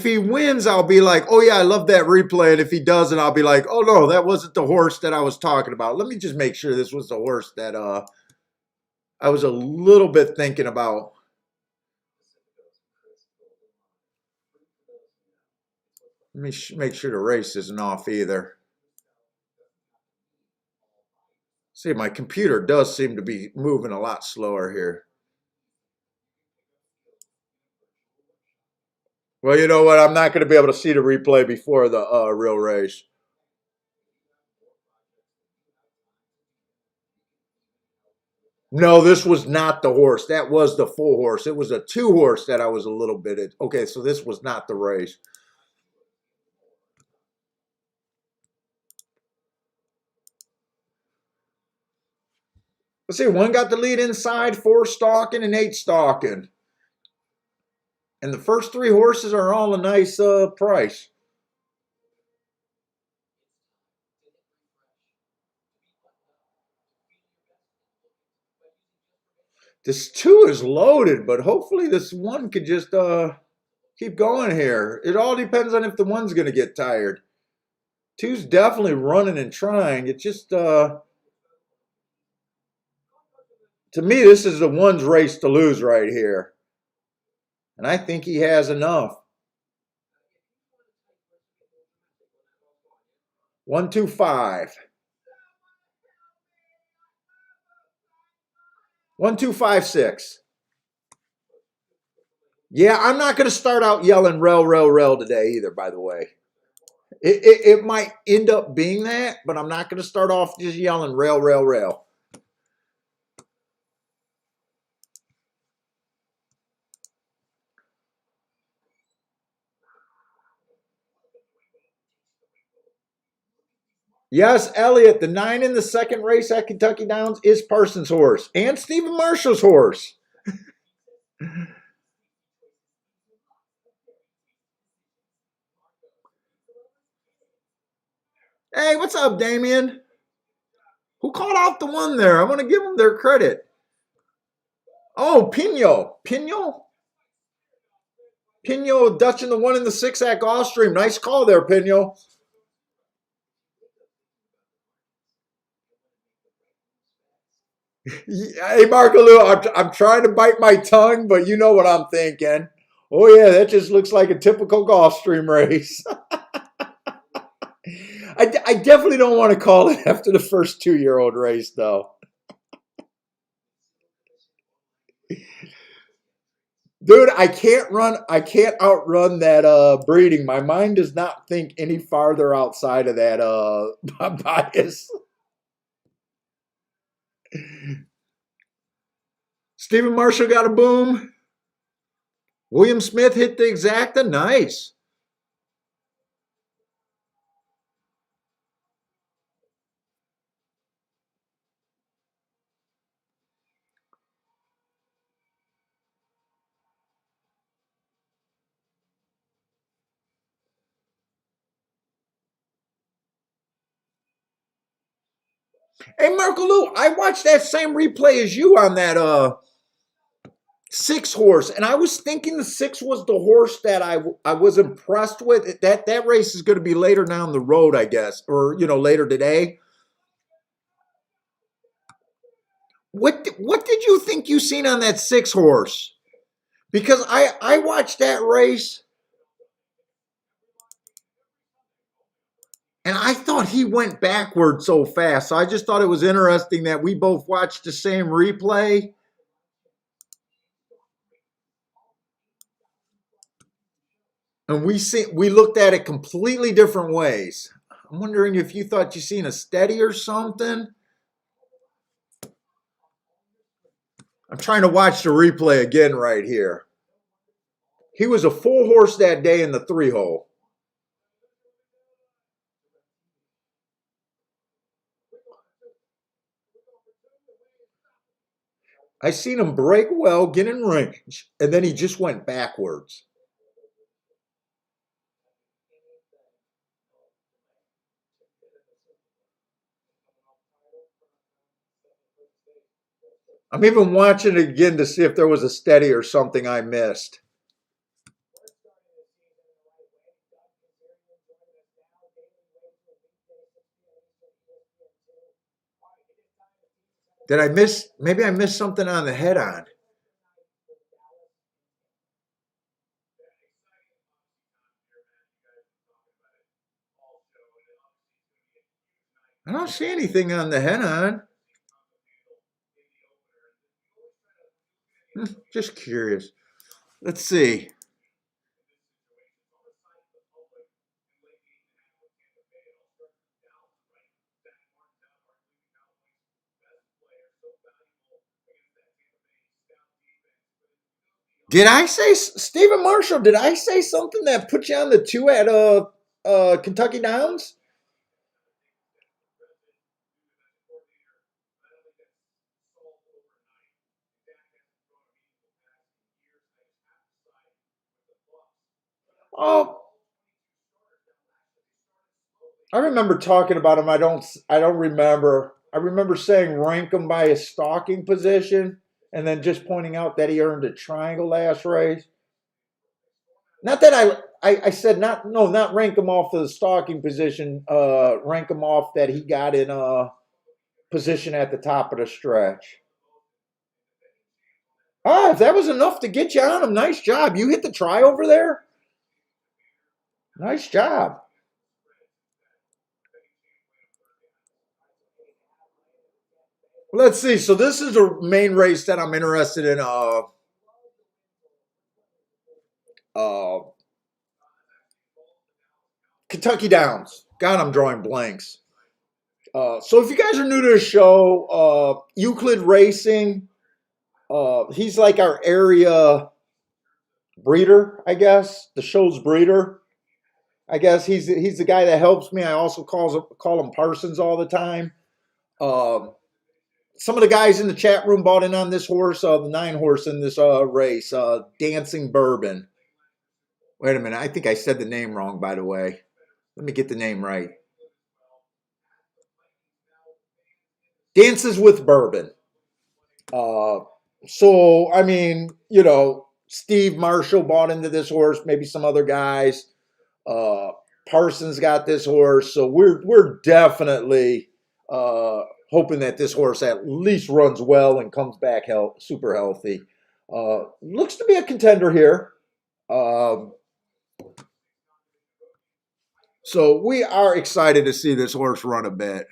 he wins, I'll be like, oh yeah, I love that replay. And if he doesn't, I'll be like, oh no, that wasn't the horse that I was talking about. Let me just make sure this was the horse that I was a little bit thinking about. Let me make sure the race isn't off either. See, my computer does seem to be moving a lot slower here. Well, you know what? I'm not going to be able to see the replay before the real race. No, this was not the horse. That was the 4 horse. It was a 2 horse that I was a little bit. Okay, so this was not the race. Let's see. 1 got the lead inside, 4 stalking, and 8 stalking. And the first 3 horses are all a nice price. This two is loaded, but hopefully this one could just keep going here. It all depends on if the one's going to get tired. Two's definitely running and trying. It just to me, this is the one's race to lose right here. And I think he has enough. 125. 1256. Yeah, I'm not going to start out yelling rail today either, by the way. It might end up being that, but I'm not going to start off just yelling rail. Yes, Elliott, the 9 in the second race at Kentucky Downs is Parsons' horse and Stephen Marshall's horse. Hey, what's up, Damien? Who called out the one there? I want to give them their credit. Oh, Pino dutching the 1 in the 6 at Gulfstream. Nice call there, Pino. Hey, Marco Lou, I'm trying to bite my tongue, but you know what I'm thinking. Oh, yeah, that just looks like a typical Gulfstream race. I definitely don't want to call it after the first 2-year-old race, though. Dude, I can't outrun that breeding. My mind does not think any farther outside of that bias. Stephen Marshall got a boom. William Smith hit the exacta. Nice. Hey, Marco Lou, I watched that same replay as you on that 6 horse, and I was thinking the 6 was the horse that I was impressed with. That race is going to be later down the road, I guess, or later today. What did you think you seen on that 6 horse? Because I watched that race and I thought he went backward so fast. So I just thought it was interesting that we both watched the same replay. And we looked at it completely different ways. I'm wondering if you thought you seen a steady or something. I'm trying to watch the replay again right here. He was a full horse that day in the 3-hole. I seen him break well, get in range, and then he just went backwards. I'm even watching it again to see if there was a steady or something I missed. Did I miss? Maybe I missed something on the head on. I don't see anything on the head on. Just curious. Let's see. Did I say Stephen Marshall? Did I say something that put you on the 2 at Kentucky Downs? Oh, I remember talking about him. I don't remember. I remember saying rank him by his stalking position, and then just pointing out that he earned a triangle last race. Not that I said not rank him off the stalking position. Rank him off that he got in a position at the top of the stretch. Ah, if that was enough to get you on him, nice job. You hit the try over there. Nice job. Let's see. So this is a main race that I'm interested in. Uh, Kentucky Downs. God, I'm drawing blanks. So if you guys are new to the show, Euclid Racing, he's like our area breeder, I guess. The show's breeder. I guess he's the guy that helps me. I also call him Parsons all the time. Um, some of the guys in the chat room bought in on this horse, the 9 horse in this race, Dancing Bourbon. Wait a minute, I think I said the name wrong, by the way. Let me get the name right. Dances with Bourbon. So, I mean, Steve Marshall bought into this horse, maybe some other guys. Uh, Parsons got this horse, so we're definitely hoping that this horse at least runs well and comes back super healthy. Looks to be a contender here. So we are excited to see this horse run a bit.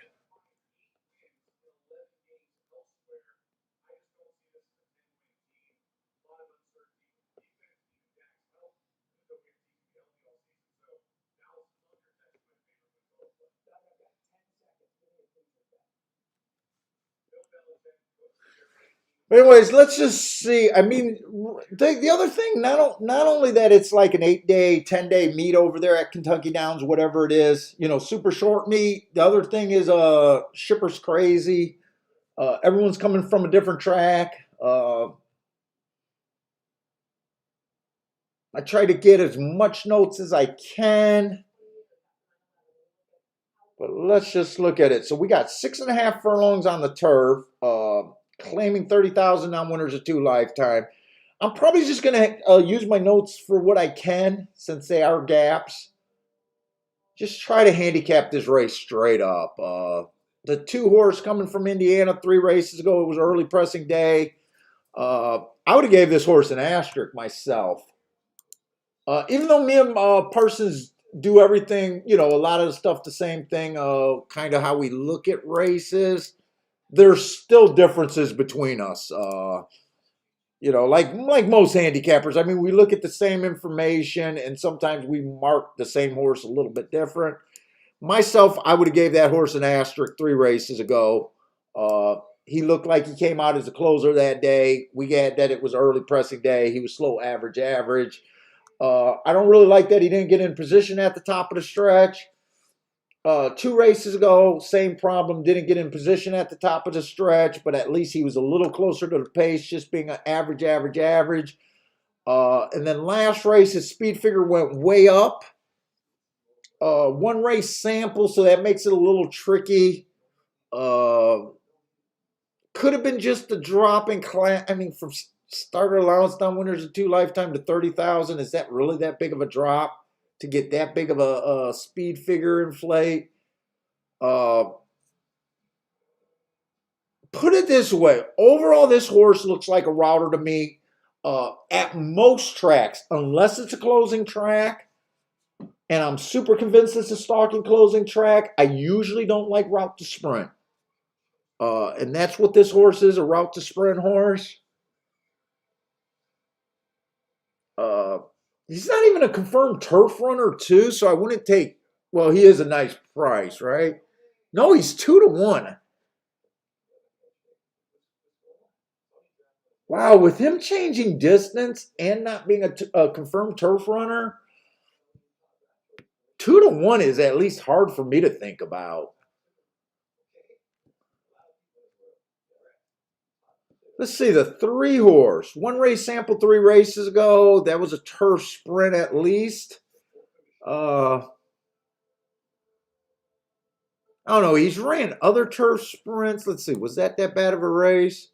Anyways, let's just see. I mean, the other thing, not only that it's like an 8-day, 10-day meet over there at Kentucky Downs, whatever it is, super short meet. The other thing is Shipper's Crazy. Everyone's coming from a different track. I try to get as much notes as I can. But let's just look at it. So we got 6.5 furlongs on the turf, claiming 30,000 non-winners of 2 lifetime. I'm probably just going to use my notes for what I can, since they are gaps. Just try to handicap this race straight up. The 2-horse coming from Indiana 3 races ago, it was early pressing day. I would have gave this horse an asterisk myself. Even though me and Parsons do everything, a lot of the stuff the same thing, kind of how we look at races, there's still differences between us. Like most handicappers, I mean, we look at the same information and sometimes we mark the same horse a little bit different. Myself, I would have gave that horse an asterisk 3 races ago. He looked like he came out as a closer that day. We had that it was early pressing day. He was slow, average. I don't really like that he didn't get in position at the top of the stretch. 2 races ago, same problem. Didn't get in position at the top of the stretch, but at least he was a little closer to the pace, just being an average. And then last race, his speed figure went way up. 1 race sample, so that makes it a little tricky. Could have been just a drop in class. I mean, from starter allowance non-winners of 2 lifetime to 30,000. Is that really that big of a drop to get that big of a speed figure inflate? Put it this way. Overall, this horse looks like a router to me. At most tracks, unless it's a closing track, and I'm super convinced it's a stalking closing track, I usually don't like route to sprint. And that's what this horse is, a route to sprint horse. He's not even a confirmed turf runner, too, so I wouldn't take, well, he is a nice price, right? No, he's 2-1. Wow, with him changing distance and not being a confirmed turf runner, 2-1 is at least hard for me to think about. Let's see, the 3-horse. 1 race sample 3 races ago. That was a turf sprint at least. I don't know. He's ran other turf sprints. Let's see. Was that bad of a race?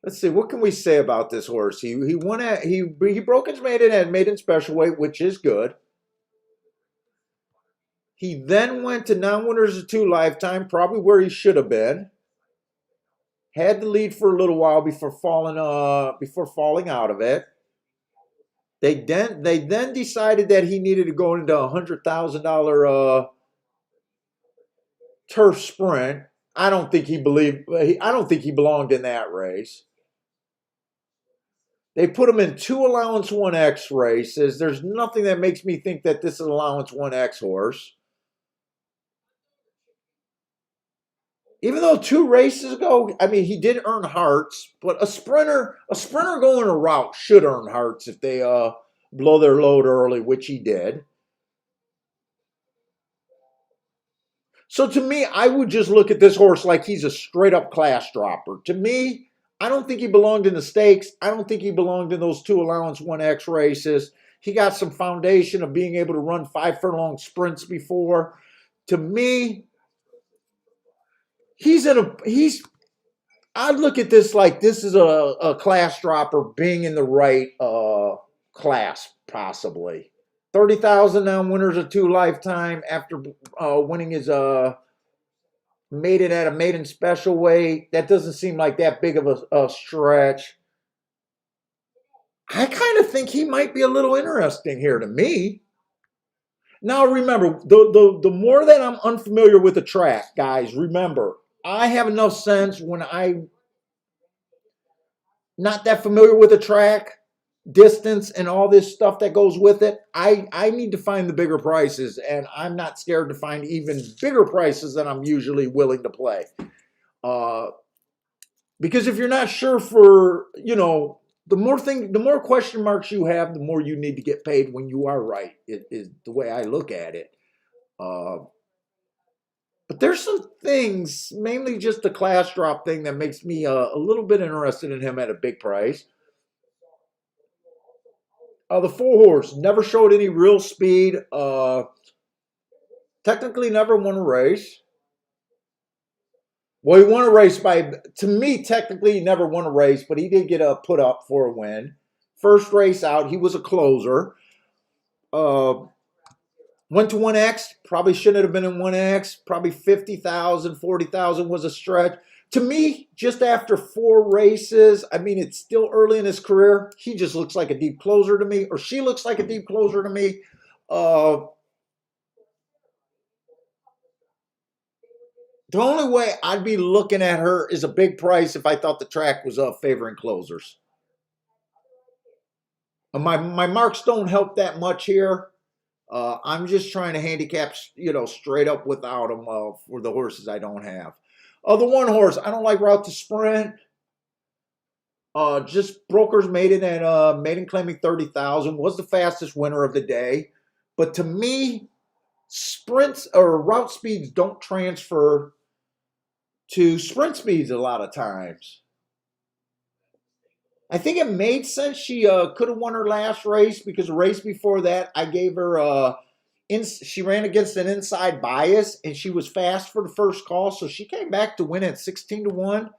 Let's see, what can we say about this horse? He won at he broke his maiden at maiden special weight, which is good. He then went to non-winners of two lifetime, probably where he should have been. Had the lead for a little while before falling out of it. They then decided that he needed to go into $100,000 turf sprint. I don't think he belonged in that race. They put him in two allowance 1X races. There's nothing that makes me think that this is an allowance 1X horse. Even though two races ago, I mean, he did earn hearts, but a sprinter going a route should earn hearts if they blow their load early, which he did. So to me, I would just look at this horse like he's a straight up class dropper. To me, I don't think he belonged in the stakes. I don't think he belonged in those two allowance 1X races. He got some foundation of being able to run 5 furlong sprints before. To me, he's I look at this like this is a class dropper being in the right class, possibly. 30,000 now, winners of two lifetime after winning his made it at a maiden special weight. That doesn't seem like that big of a stretch. I kind of think he might be a little interesting here to me. Now remember, the more that I'm unfamiliar with the track, guys, remember, I have enough sense when I'm not that familiar with the track, distance, and all this stuff that goes with it. I need to find the bigger prices, and I'm not scared to find even bigger prices than I'm usually willing to play. Uh, because if you're not sure for, the more question marks you have, the more you need to get paid when you are right. It is the way I look at it. Uh, but there's some things, mainly just the class drop thing, that makes me a little bit interested in him at a big price. The four horse never showed any real speed. Technically, never won a race. Well, he won a race to me, technically, he never won a race, but he did get a put up for a win. First race out, he was a closer. Uh, Went to 1X, probably shouldn't have been in 1X. Probably 50,000, 40,000 was a stretch. To me, just after 4 races, I mean, it's still early in his career. He just looks like a deep closer to me, or she looks like a deep closer to me. Uh, the only way I'd be looking at her is a big price if I thought the track was favoring closers. My marks don't help that much here. I'm just trying to handicap, straight up without them for the horses I don't have. The one horse, I don't like route to sprint. Just brokers made it at maiden claiming 30,000, was the fastest winner of the day. But to me, sprints or route speeds don't transfer to sprint speeds a lot of times. I think it made sense. She could have won her last race because the race before that, I gave her she ran against an inside bias and she was fast for the first call, so she came back to win at 16-1.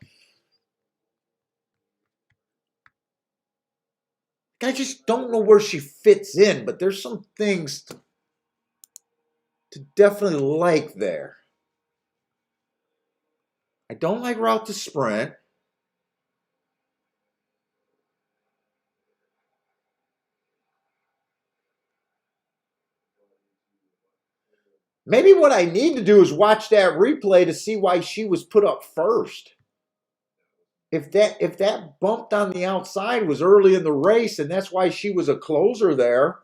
I just don't know where she fits in, but there's some things to definitely like there. I don't like route to sprint. Maybe what I need to do is watch that replay to see why she was put up first. If that bumped on the outside was early in the race and that's why she was a closer there,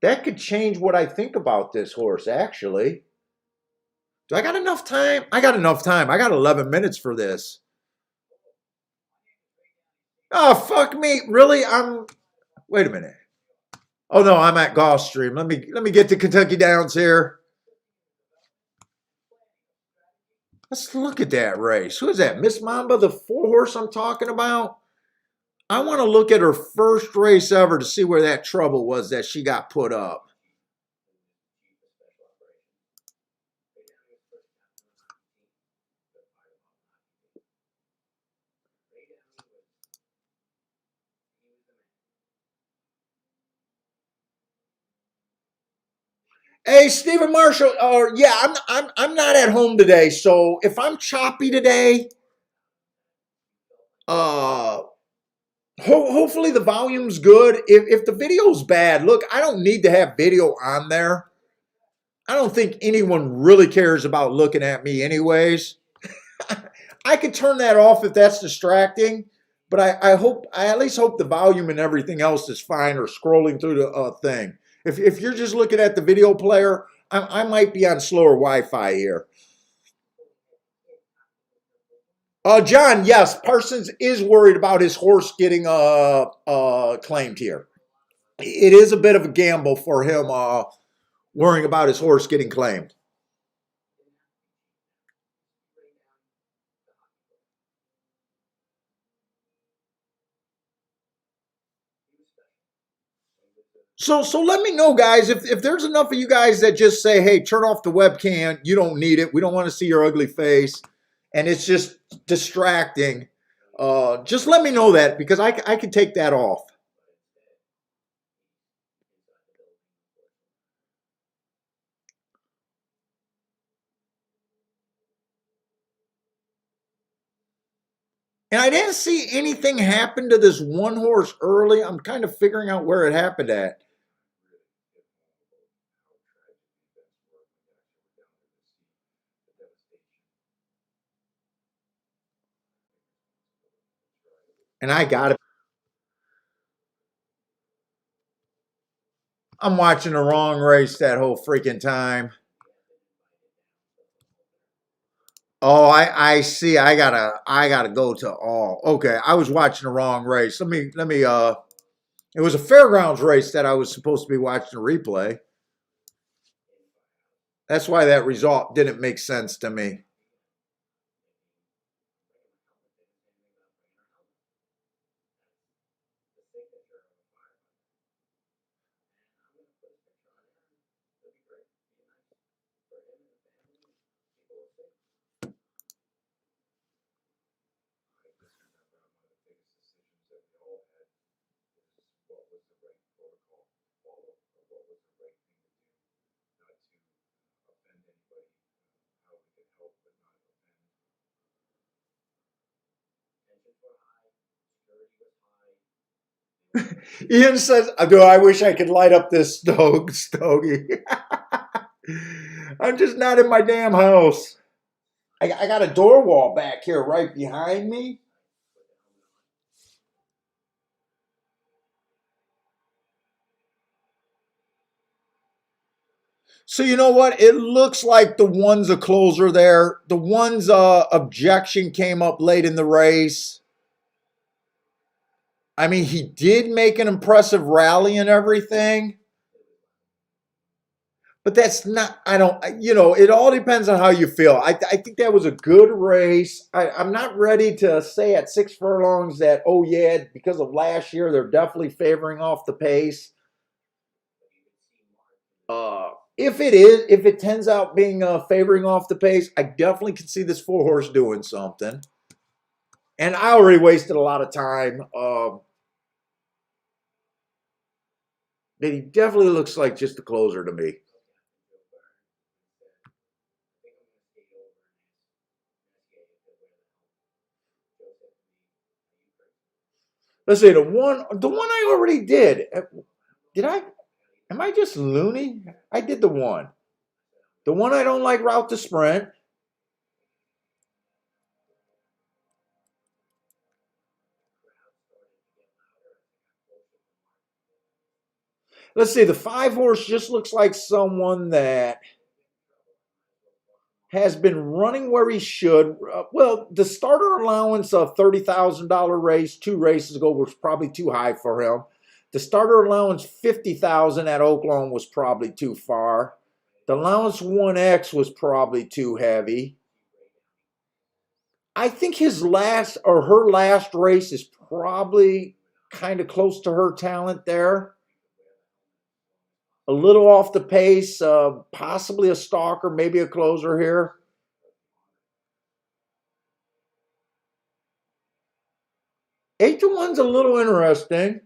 that could change what I think about this horse, actually. Do I got enough time? I got enough time. I got 11 minutes for this. Oh, fuck me. Really? Wait a minute. Oh no, I'm at Gulfstream. Let me get to Kentucky Downs here. Let's look at that race. Who is that? Miss Mamba, the four horse I'm talking about? I want to look at her first race ever to see where that trouble was that she got put up. Hey, Stephen Marshall. Yeah, I'm not at home today, so if I'm choppy today, uh, hopefully the volume's good. If the video's bad, look, I don't need to have video on there. I don't think anyone really cares about looking at me, anyways. I could turn that off if that's distracting, but I at least hope the volume and everything else is fine or scrolling through the thing. If you're just looking at the video player, I might be on slower Wi-Fi here. John, yes, Parsons is worried about his horse getting claimed here. It is a bit of a gamble for him worrying about his horse getting claimed. So let me know, guys, if there's enough of you guys that just say, hey, turn off the webcam, you don't need it. We don't want to see your ugly face. And it's just distracting. Just let me know that because I can take that off. And I didn't see anything happen to this one horse early. I'm kind of figuring out where it happened at. And I got it. I'm watching the wrong race that whole freaking time. Oh, I see. I gotta go to all. Okay, I was watching the wrong race. Let me it was a fairgrounds race that I was supposed to be watching a replay. That's why that result didn't make sense to me. Ian says, "Do I wish I could light up this stogie? I'm just not in my damn house. I got a door wall back here right behind me. So you know what? It looks like the one's a closer there. The one's objection came up late in the race. I mean, he did make an impressive rally and everything, but that's not. I don't. It all depends on how you feel. I think that was a good race. I'm not ready to say at 6 furlongs that yeah, because of last year they're definitely favoring off the pace. If it turns out being favoring off the pace, I definitely can see this 4 horse doing something. And I already wasted a lot of time. But he definitely looks like just a closer to me. Let's see the one I already did. Did I? Am I just loony? I did the one. The one I don't like route to sprint. Let's see. The 5 horse just looks like someone that has been running where he should. Well, the starter allowance of $30,000 race 2 races ago was probably too high for him. The starter allowance 50,000 at Oaklawn was probably too far. The allowance 1X was probably too heavy. I think his last or her last race is probably kind of close to her talent there. A little off the pace, possibly a stalker, maybe a closer here. 8-1's a little interesting.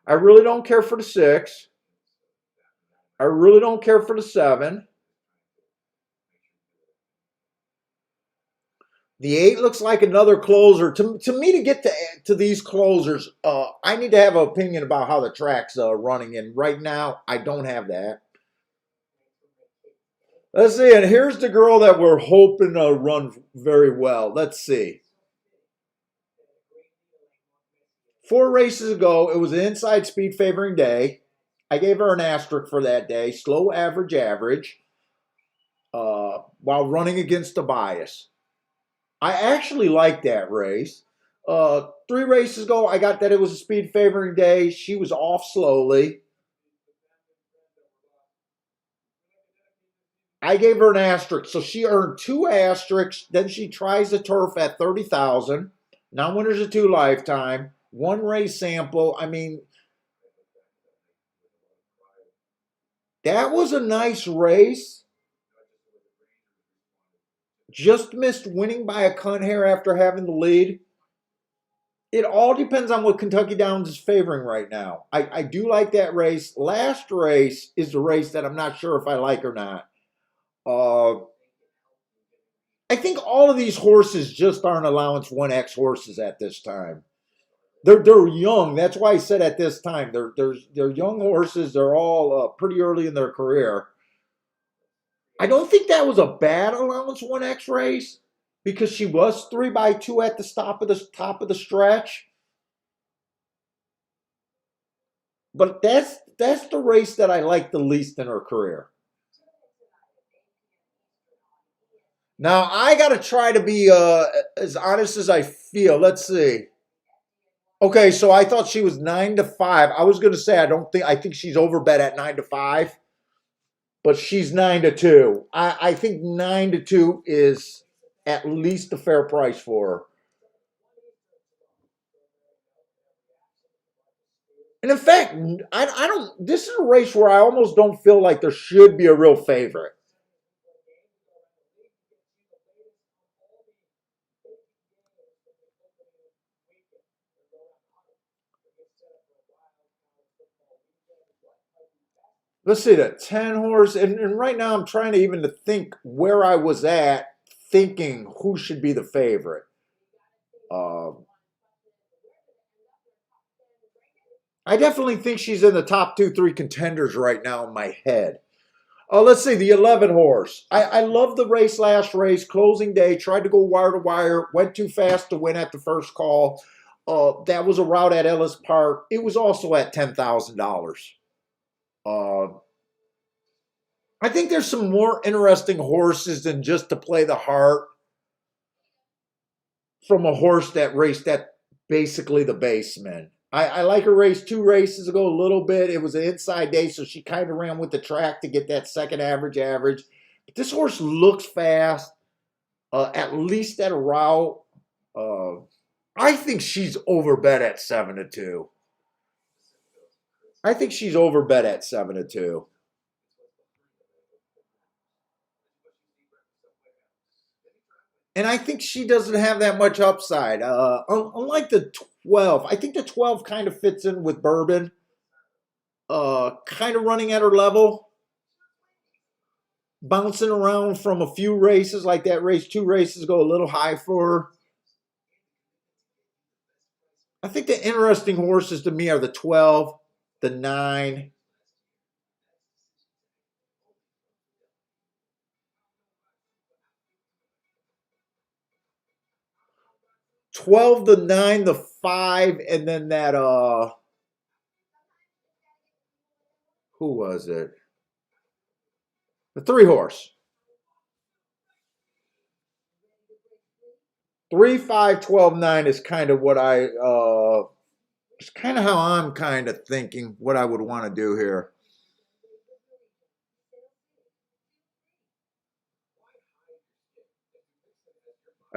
I really don't care for the 6. I really don't care for the 7. The 8 looks like another closer. To me, to get to these closers, I need to have an opinion about how the track's running. And right now, I don't have that. Let's see. And here's the girl that we're hoping to run very well. Let's see. 4 races ago, it was an inside speed favoring day. I gave her an asterisk for that day. Slow, average, average. While running against the bias. I actually like that race. 3 races ago, I got that it was a speed favoring day. She was off slowly. I gave her an asterisk, so she earned 2 asterisks. Then she tries the turf at 30,000. Non-winners of 2 lifetime. 1 race sample. I mean, that was a nice race. Just missed winning by a cunt hair after having the lead. It all depends on what Kentucky Downs is favoring right now. I do like that race. Last race is the race that I'm not sure if I like or not. I think all of these horses just aren't allowance 1X horses at this time. They're young. That's why I said at this time. They're young horses. They're all pretty early in their career. I don't think that was a bad allowance 1X race because she was 3x2 at the top of the stretch. But that's the race that I like the least in her career. Now I gotta try to be as honest as I feel. Let's see. Okay, so I thought she was 9-5. I was gonna say I think she's overbet at 9-5, but she's 9-2. I think 9-2 is at least a fair price for her. And in fact, I don't. This is a race where I almost don't feel like there should be a real favorite. Let's see that 10 horse, and right now I'm trying to even to think where I was at, thinking who should be the favorite. Uh, I definitely think she's in the top 2, 3 contenders right now in my head. Let's see, the 11 horse. I love the race last race, closing day, tried to go wire to wire, went too fast to win at the first call. That was a route at Ellis Park. It was also at $10,000. I think there's some more interesting horses than just to play the heart from a horse that raced at basically the basement. I like her race 2 races ago a little bit. It was an inside day, so she kind of ran with the track to get that second average. But this horse looks fast, at least at a route. I think she's overbet at 7-2. I think she's overbet at 7-2. And I think she doesn't have that much upside. Unlike the 12, I think the 12 kind of fits in with Bourbon. Kind of running at her level. Bouncing around from a few races, like that race 2 races ago, a little high for her. I think the interesting horses to me are the 12, the 9. 12, the 9, the 5, and then that who was it? The 3 horse. 3, 5, 12, 9 is kind of what it's kind of how I'm kind of thinking what I would want to do here.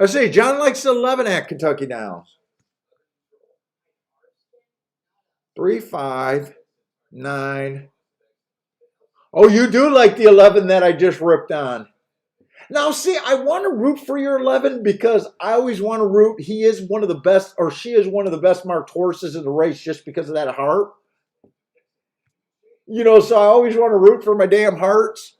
I see John likes 11 at Kentucky Downs. 3, 5, 9. Oh, you do like the 11 that I just ripped on. Now, see, I want to root for your 11 because I always want to root. He is one of the best, or she is one of the best marked horses in the race just because of that heart. So I always want to root for my damn hearts.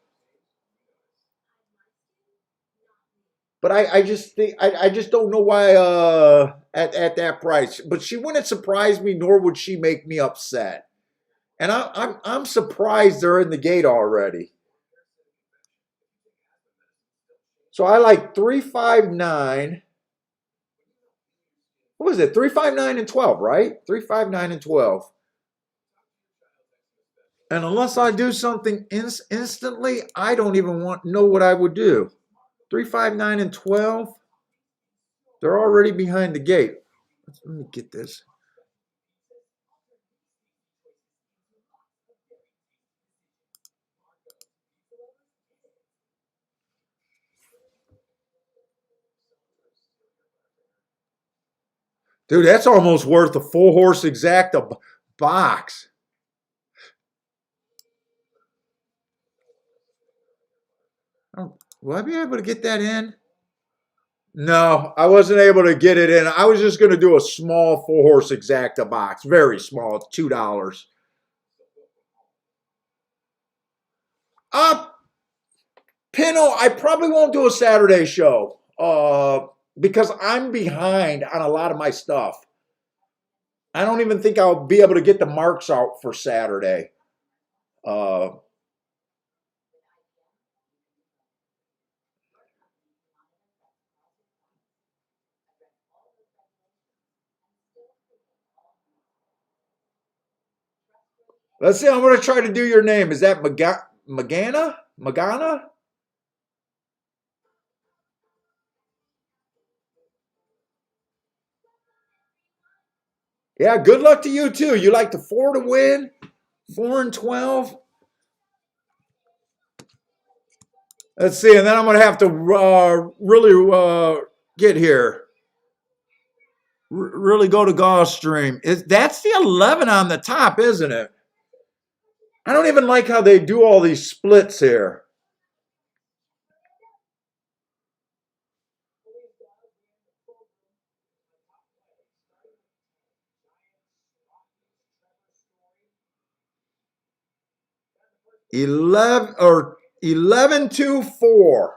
But I just think I just don't know why at that price. But she wouldn't surprise me, nor would she make me upset. And I'm surprised they're in the gate already. So I like 359. What was it? 359 and 12, right? 359 and 12. And unless I do something instantly, I don't even know what I would do. 359 and 12. They're already behind the gate. Let me get this. Dude, that's almost worth a full horse exacta box. Oh, will I be able to get that in? No, I wasn't able to get it in. I was just going to do a small full horse exacta box, very small, $2. Up, Pino. I probably won't do a Saturday show because I'm behind on a lot of my stuff. I don't even think I'll be able to get the marks out for Saturday. Uh, let's see. I'm going to try to do your name. Is that Magana? Magana? Yeah, good luck to you too. You like the 4 to win? 4 and 12? Let's see, and then I'm going to have to really get here. Really go to Gulfstream. That's the 11 on the top, isn't it? I don't even like how they do all these splits here. Eleven to 4.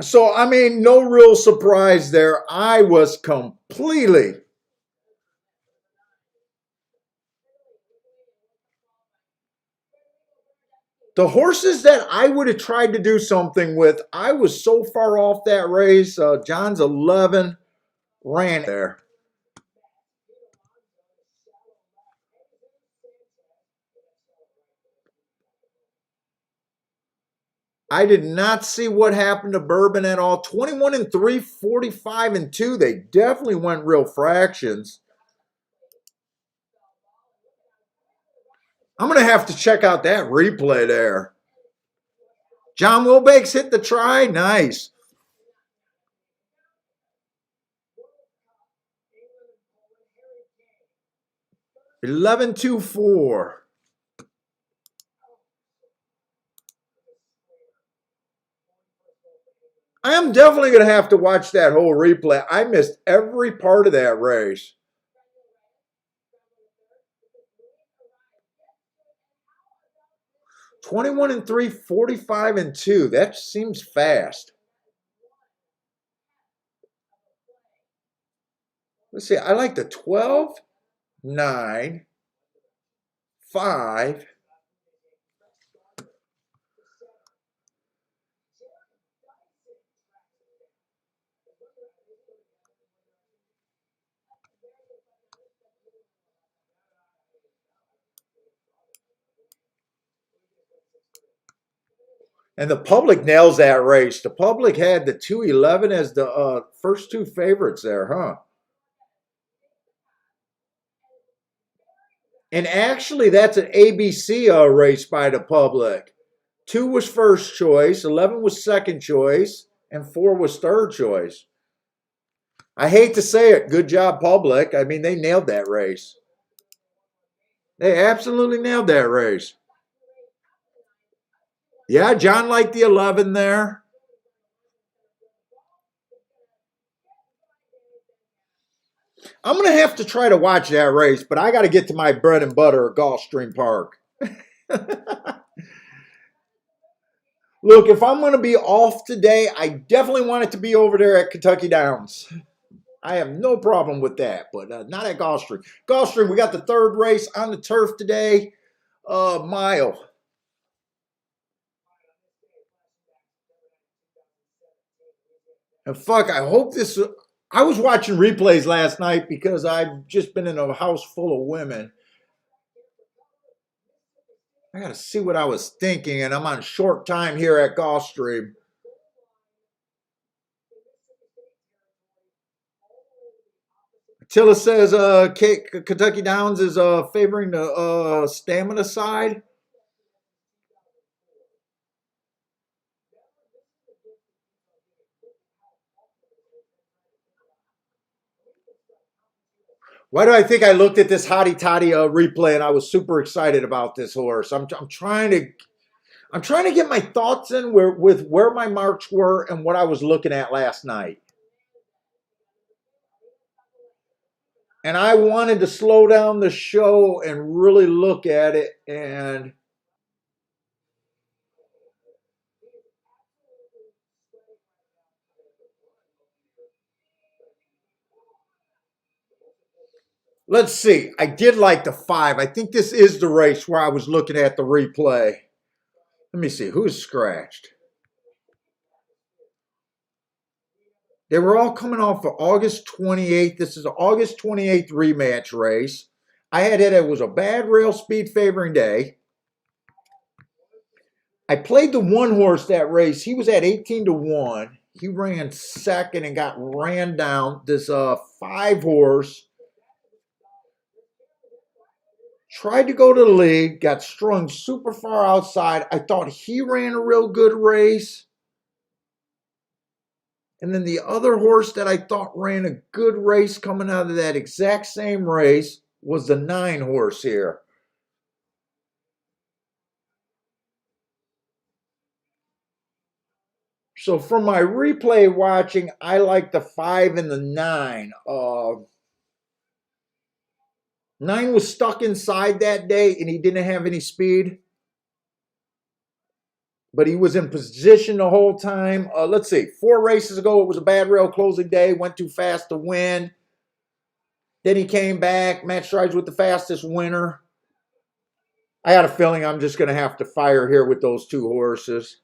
So I mean, no real surprise there. I was completely the horses that I would have tried to do something with. I was so far off that race. John's 11 ran there. I did not see what happened to Bourbon at all. 21 and 3, 45 and 2. They definitely went real fractions. I'm going to have to check out that replay there. John Wilbanks hit the try. Nice. 11-2-4. I am definitely going to have to watch that whole replay. I missed every part of that race. 21 and 3, 45 and 2. That seems fast. Let's see. I like the 12, 9, 5. And the public nails that race. The public had the 211 as the first two favorites there, huh? And actually, that's an ABC race by the public. 2 was first choice, 11 was second choice, and 4 was third choice. I hate to say it. Good job, public. I mean, they nailed that race. They absolutely nailed that race. Yeah, John liked the 11 there. I'm gonna have to try to watch that race, but I got to get to my bread and butter at Gulfstream Park. Look, if I'm gonna be off today, I definitely want it to be over there at Kentucky Downs. I have no problem with that, but not at Gulfstream. Gulfstream, we got the third race on the turf today. Mile. And fuck, I hope this. I was watching replays last night because I've just been in a house full of women. I got to see what I was thinking, and I'm on short time here at Gulfstream. Attila says Kentucky Downs is favoring the stamina side. Why do I think I looked at this hottie toddy replay and I was super excited about this horse? I'm trying to get my thoughts in with where my marks were and what I was looking at last night. And I wanted to slow down the show and really look at it. And let's see. I did like the 5. I think this is the race where I was looking at the replay. Let me see. Who's scratched? They were all coming off of August 28th. This is an August 28th rematch race. I had it was a bad rail speed favoring day. I played the one horse that race. He was at 18-1. He ran second and got ran down. This 5 horse tried to go to the lead, got strung super far outside. I thought he ran a real good race. And then the other horse that I thought ran a good race coming out of that exact same race was the 9 horse here. So from my replay watching, I like the 5 and the 9. 9 was stuck inside that day and he didn't have any speed. But he was in position the whole time. Let's see. 4 races ago, it was a bad rail closing day. Went too fast to win. Then he came back. Match strides with the fastest winner. I got a feeling I'm just going to have to fire here with those 2 horses.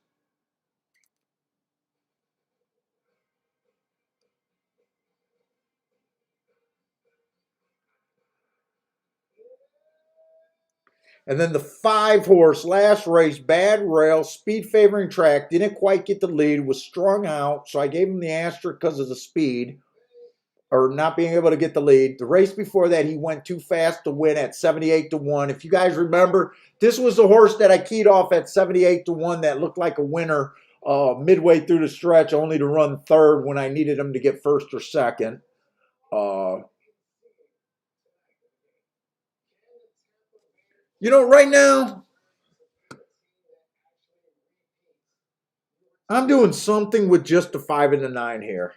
And then the 5 horse, last race, bad rail, speed favoring track, didn't quite get the lead, was strung out. So I gave him the asterisk because of the speed, or not being able to get the lead. The race before that, he went too fast to win at 78-1. If you guys remember, this was the horse that I keyed off at 78-1 that looked like a winner midway through the stretch, only to run third when I needed him to get first or second. Right now, I'm doing something with just the 5 and the 9 here.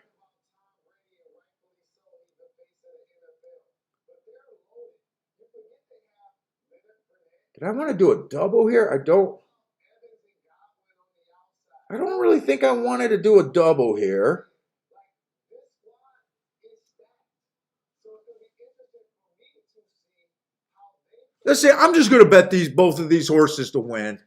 Did I want to do a double here? I don't really think I wanted to do a double here. Let's see. I'm just going to bet both of these horses to win.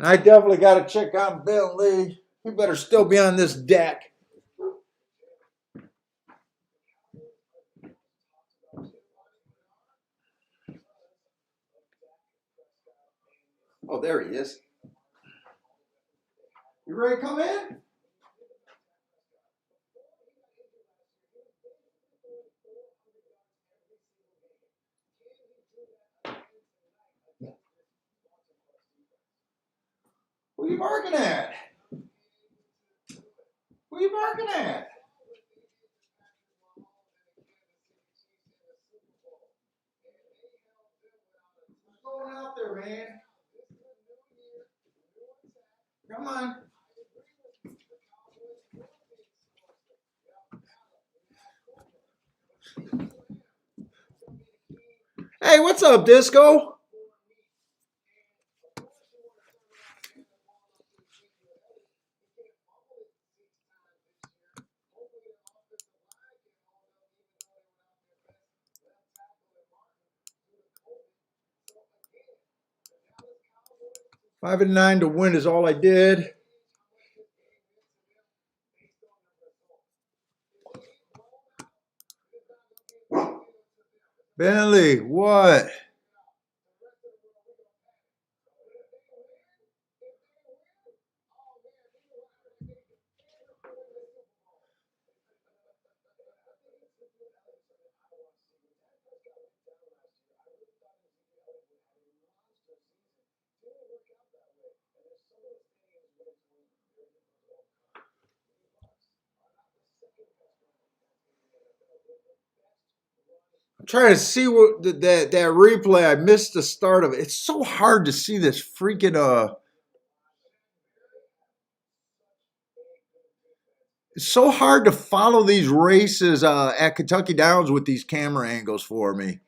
I definitely got to check on Bentley. He better still be on this deck. Oh, there he is. You ready to come in? Who are you barking at? Who are you barking at? Going out there, man. Come on. Hey, what's up, Disco? Five and nine to win is all I did. Bentley, what? I'm trying to see what that replay. I missed the start of it. It's so hard to see this freaking It's so hard to follow these races at Kentucky Downs with these camera angles for me.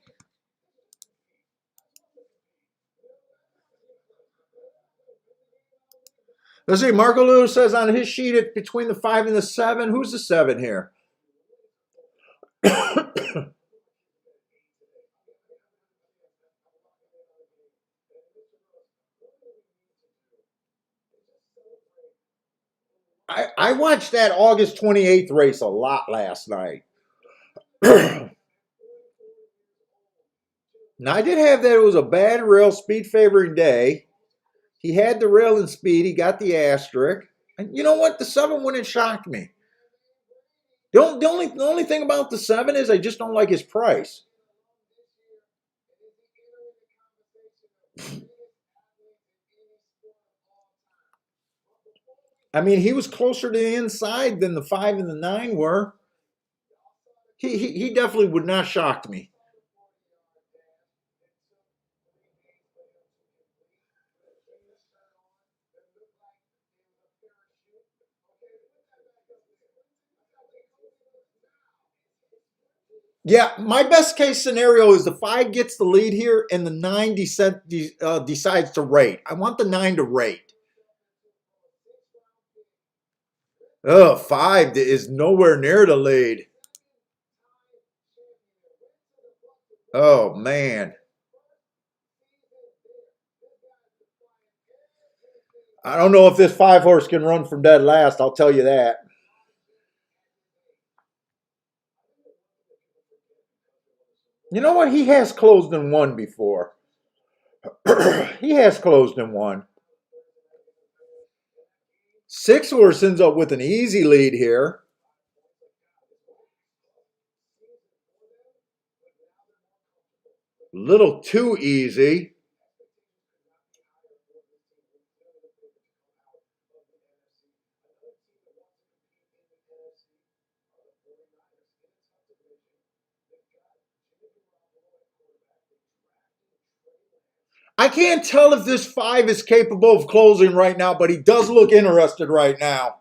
Let's see. Marco Lewis says on his sheet it's between the 5 and the 7. Who's the 7 here? I watched that August 28th race a lot last night. Now, I did have that. It was a bad rail, speed favoring day. He had the rail and speed. He got the asterisk. And you know what? The 7 wouldn't shock me. The only thing about the 7 is I just don't like his price. I mean, he was closer to the inside than the 5 and the 9 were. He definitely would not shock me. Yeah, my best case scenario is the 5 gets the lead here and the 9 decides to rate. I want the 9 to rate. Oh, 5 is nowhere near the lead. Oh, man. I don't know if this 5 horse can run from dead last. I'll tell you that. You know what? He has closed in 1 before. He has closed in 1. 6 horse ends up with an easy lead here. Little too easy. I can't tell if this 5 is capable of closing right now, but he does look interested right now.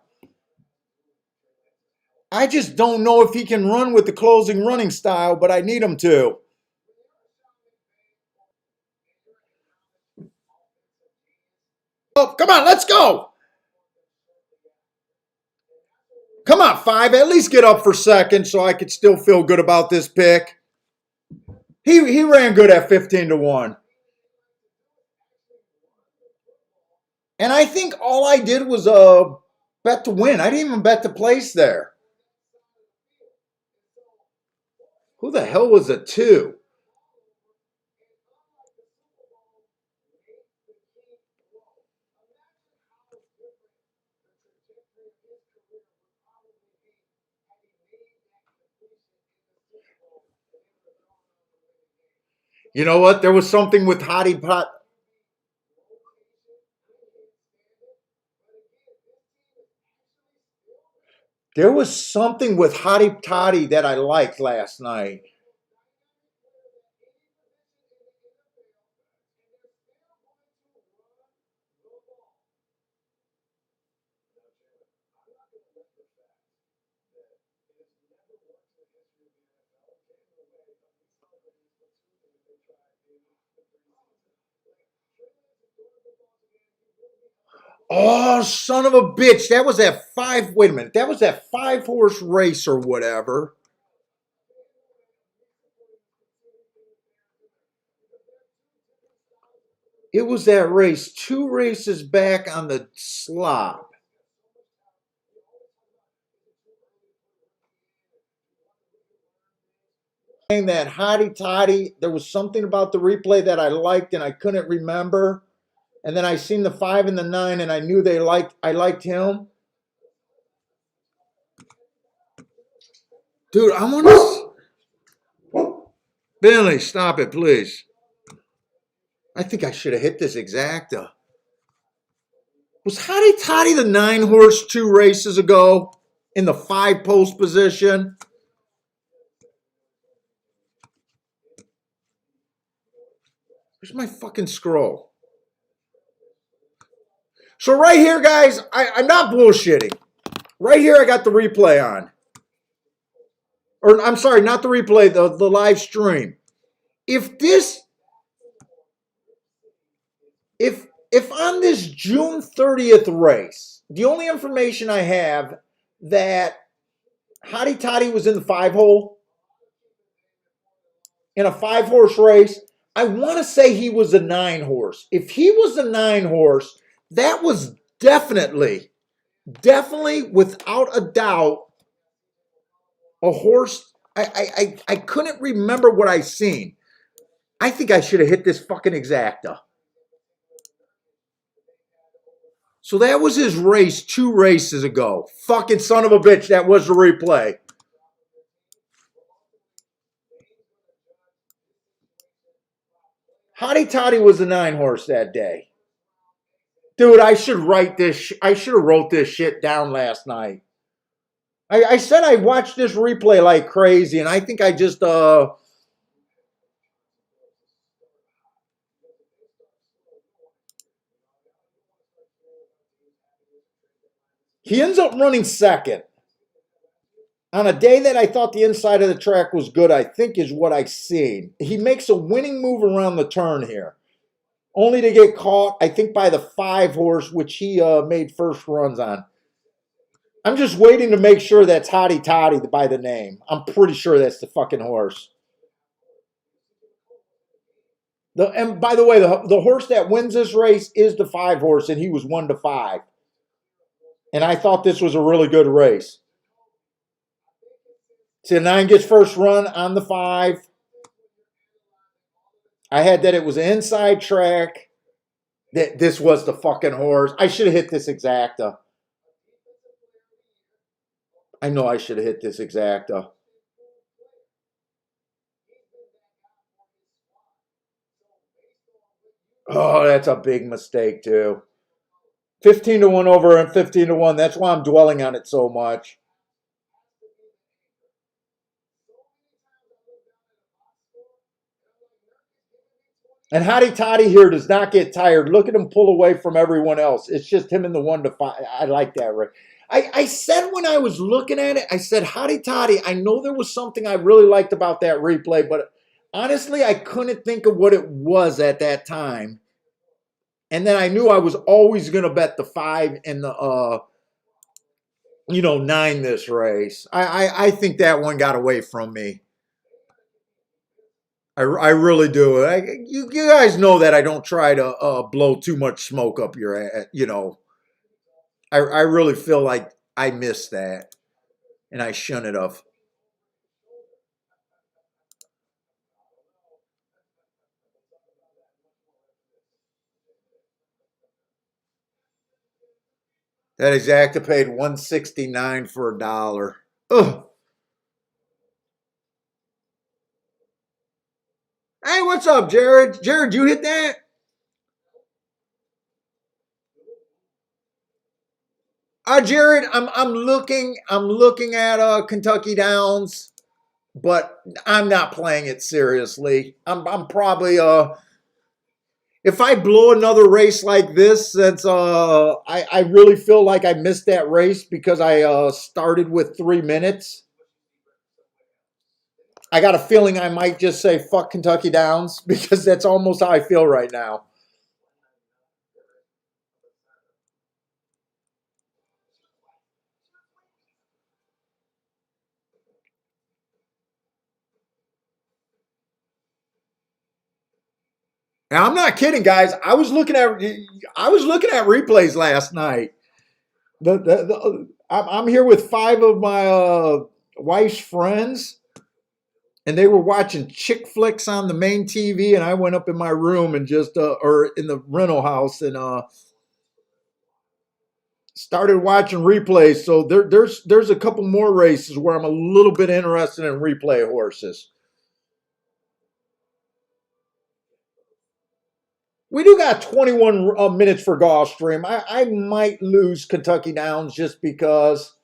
I just don't know if he can run with the closing running style, but I need him to. Oh, come on, let's go. Come on, 5. At least get up for second so I could still feel good about this pick. He ran good at 15 to 1. And I think all I did was bet to win. I didn't even bet to place there. Who the hell was a 2? You know what? There was something with Hottie Pot. There was something with Hottie Toddy that I liked last night. Oh, son of a bitch. That was that five. Wait a minute. That was that 5-horse race or whatever. It was that race 2 races back on the slop. Saying that hottie toddy, there was something about the replay that I liked and I couldn't remember. And then I seen the 5 and the 9 and I knew I liked him. Dude, I want to. Billy, stop it, please. I think I should have hit this exacta. Was Hottie Toddy the 9-horse 2 races ago in the 5-post position? Where's my fucking scroll? So right here, guys, I'm not bullshitting. Right here, I got the replay on. Or I'm sorry, not the replay, the live stream. If this, if on this June 30th race, the only information I have that Hottie Toddy was in the 5-hole in a 5-horse race, I want to say he was a 9-horse. If he was a 9-horse, that was definitely without a doubt a horse. I couldn't remember what I seen. I think I should have hit this fucking exacta. So that was his race 2 races ago. Fucking son of a bitch, that was the replay. Hottie Toddy was a 9-horse that day. Dude, I should write this. I should have wrote this shit down last night. I said I watched this replay like crazy, and I think I just he ends up running second on a day that I thought the inside of the track was good. I think is what I seen. He makes a winning move around the turn here, only to get caught. I think by the 5-horse, which he made first runs on. I'm just waiting to make sure that's Hottie Toddy by the name. I'm pretty sure that's the fucking horse. And by the way, the horse that wins this race is the 5-horse, and he was 1-5. And I thought this was a really good race. So 9 gets first run on the 5. I had that it was an inside track. That this was the fucking horse. I should have hit this exacta. I know I should have hit this exacta. Oh, that's a big mistake too. 15-1 over and 15-1. That's why I'm dwelling on it so much. And Hottie Toddy here does not get tired. Look at him pull away from everyone else. It's just him in the 1-5. I like that, Rick. I said when I was looking at it, I said, Hottie Toddy, I know there was something I really liked about that replay, but honestly, I couldn't think of what it was at that time. And then I knew I was always going to bet the 5 and the 9 this race. I think that one got away from me. I really do. You guys know that I don't try to blow too much smoke up your ass. I really feel like I missed that, and I shouldn't have. That exacta paid $169 for $1. Ugh. Hey, what's up, Jared? Jared, you hit that? Jared, I'm looking at Kentucky Downs, but I'm not playing it seriously. I'm probably if I blow another race like this, since I really feel like I missed that race because I started with 3 minutes. I got a feeling I might just say fuck Kentucky Downs because that's almost how I feel right now. And I'm not kidding, guys. I was looking at replays last night. I'm here with five of my wife's friends, and they were watching chick flicks on the main TV, and I went up in my room and just or in the rental house and started watching replays. So there's a couple more races where I'm a little bit interested in replay horses. We do got 21 minutes for Gulfstream. I might lose Kentucky Downs just because,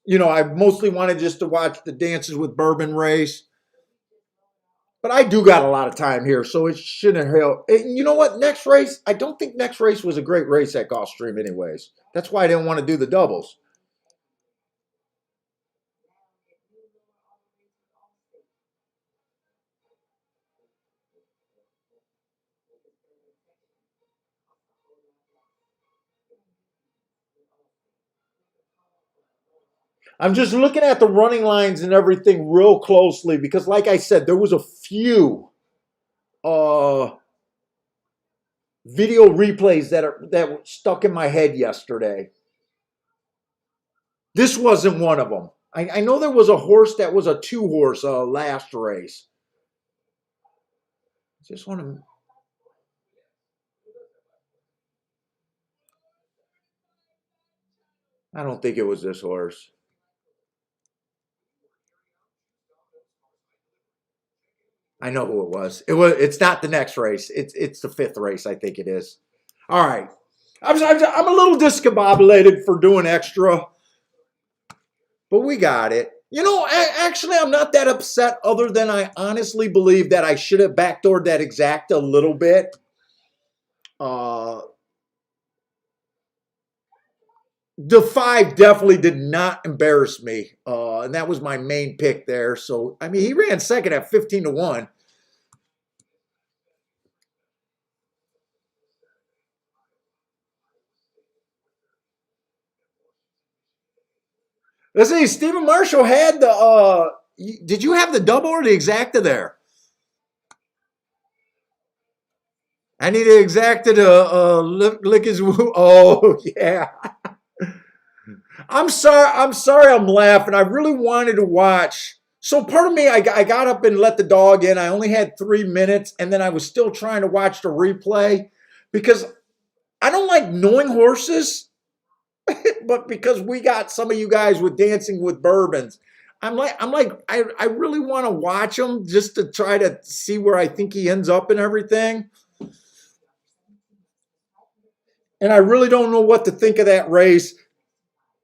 I mostly wanted just to watch the Dances with Bourbon race. But I do got a lot of time here, so it shouldn't help. And you know what? Next race, I don't think next race was a great race at Gulfstream anyways. That's why I didn't want to do the doubles. I'm just looking at the running lines and everything real closely because, like I said, there was a few uh, video replays that were stuck in my head yesterday. This wasn't one of them. I know there was a horse that was a two horse last race. Just want to. I don't think it was this horse. I know who it was. It's not the next race. It's the fifth race. I think it is. All right. I'm a little discombobulated for doing extra, but we got it. Actually, I'm not that upset. Other than I honestly believe that I should have backdoored that exact a little bit. Uh, the five definitely did not embarrass me, and that was my main pick there. So I mean, he ran second at 15-1. Let's see. Stephen Marshall had the. Did you have the double or the exacta there? I need the exacta to lick his woo. Oh yeah. I'm sorry. I'm sorry. I'm laughing. I really wanted to watch. So part of me, I got up and let the dog in. I only had 3 minutes, and then I was still trying to watch the replay because I don't like knowing horses, but because we got some of you guys with Dancing with Bourbons, I really want to watch him just to try to see where I think he ends up and everything. And I really don't know what to think of that race.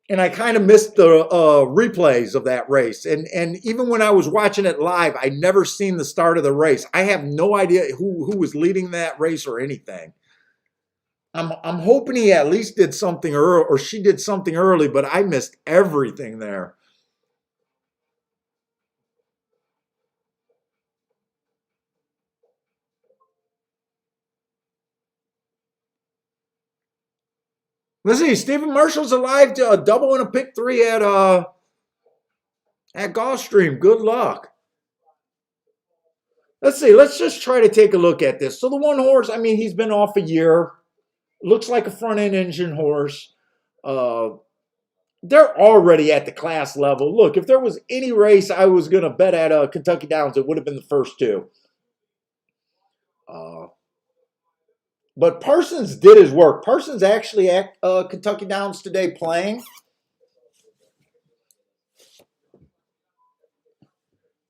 And I kind of missed the replays of that race. And even when I was watching it live, I never seen the start of the race. I have no idea who was leading that race or anything. I'm hoping he at least did something early or she did something early, but I missed everything there. Let's see, Stephen Marshall's alive to a double and a pick three at Gulfstream. Good luck. Let's see. Let's just try to take a look at this. So the one horse, I mean, he's been off a year. Looks like a front end engine horse. Uh, they're already at the class level. Look, if there was any race I was going to bet at Kentucky Downs, it would have been the first two. Uh, but Parsons did his work. Parsons actually at Kentucky Downs today playing.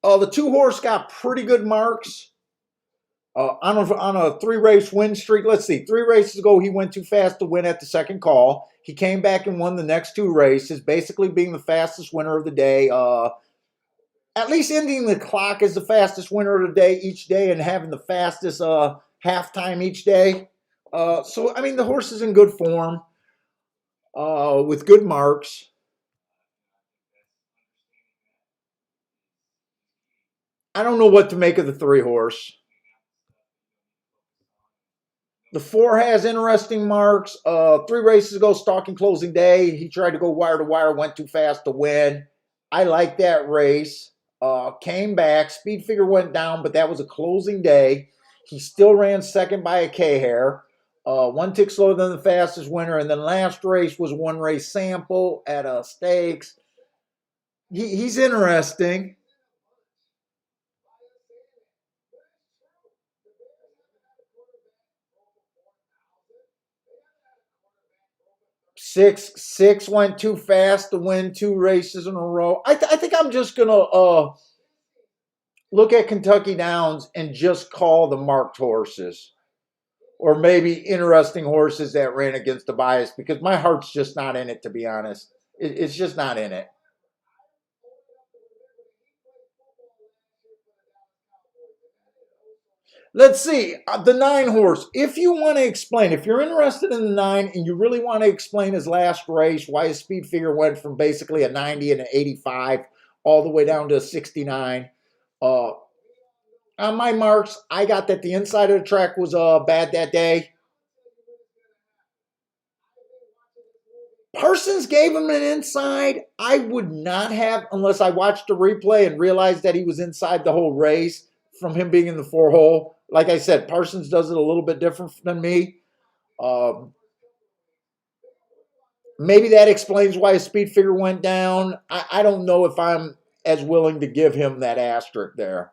The two horse got pretty good marks on a 3-race win streak. Let's see, 3 races ago he went too fast to win at the second call. He came back and won the next 2 races, basically being the fastest winner of the day. At least ending the clock as the fastest winner of the day each day and having the fastest halftime each day. So I mean, the horse is in good form, with good marks. I don't know what to make of the 3 horse. The 4 has interesting marks. 3 races ago, stalking closing day, he tried to go wire to wire, went too fast to win. I like that race. Came back, speed figure went down, but that was a closing day. He still ran second by a K hair. 1 tick slower than the fastest winner. And then last race was 1 race sample at stakes. He's interesting. 6 went too fast to win 2 races in a row. I think I'm just gonna look at Kentucky Downs and just call the marked horses, or maybe interesting horses that ran against the bias, because my heart's just not in it, to be honest. It's just not in it. Let's see, the 9 horse. If you want to explain, if you're interested in the 9 and you really want to explain his last race, why his speed figure went from basically a 90 and an 85 all the way down to a 69. Uh, on my marks, I got that the inside of the track was bad that day. Parsons gave him an inside. I would not have, unless I watched the replay and realized that he was inside the whole race from him being in the 4 hole. Like I said, Parsons does it a little bit different than me. Um, Maybe that explains why his speed figure went down. I don't know if I'm as willing to give him that asterisk there.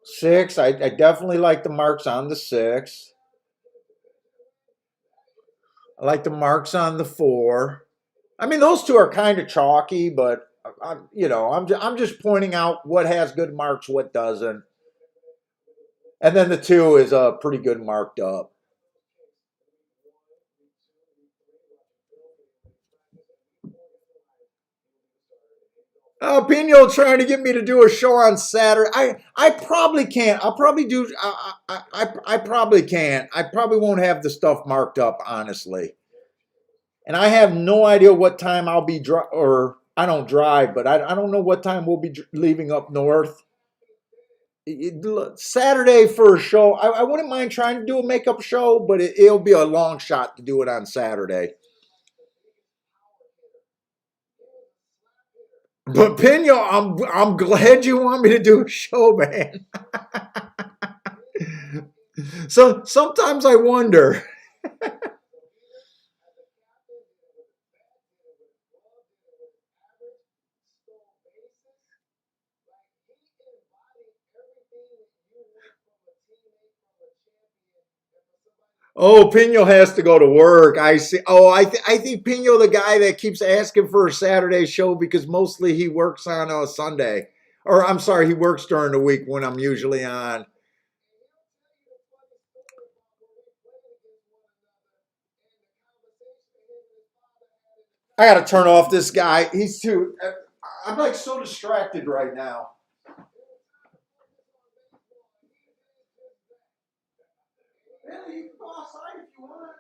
6, I definitely like the marks on the 6. I like the marks on the 4. I mean, those 2 are kind of chalky, but I'm just pointing out what has good marks, what doesn't. And then the 2 is pretty good marked up. Pino trying to get me to do a show on Saturday. I probably can't. I'll probably do. I probably can't. I probably won't have the stuff marked up, honestly. And I have no idea what time I'll be or I don't drive, but I don't know what time we'll be leaving up north. Saturday for a show. I wouldn't mind trying to do a makeup show, but it'll be a long shot to do it on Saturday. But Pino, I'm glad you want me to do a show, man. So sometimes I wonder. Oh, Pino has to go to work. I see. Oh, I think Pino, the guy that keeps asking for a Saturday show, because mostly he works on a Sunday. Or I'm sorry, he works during the week when I'm usually on. I got to turn off this guy. He's too. I'm like so distracted right now. Really, you can go outside if you want.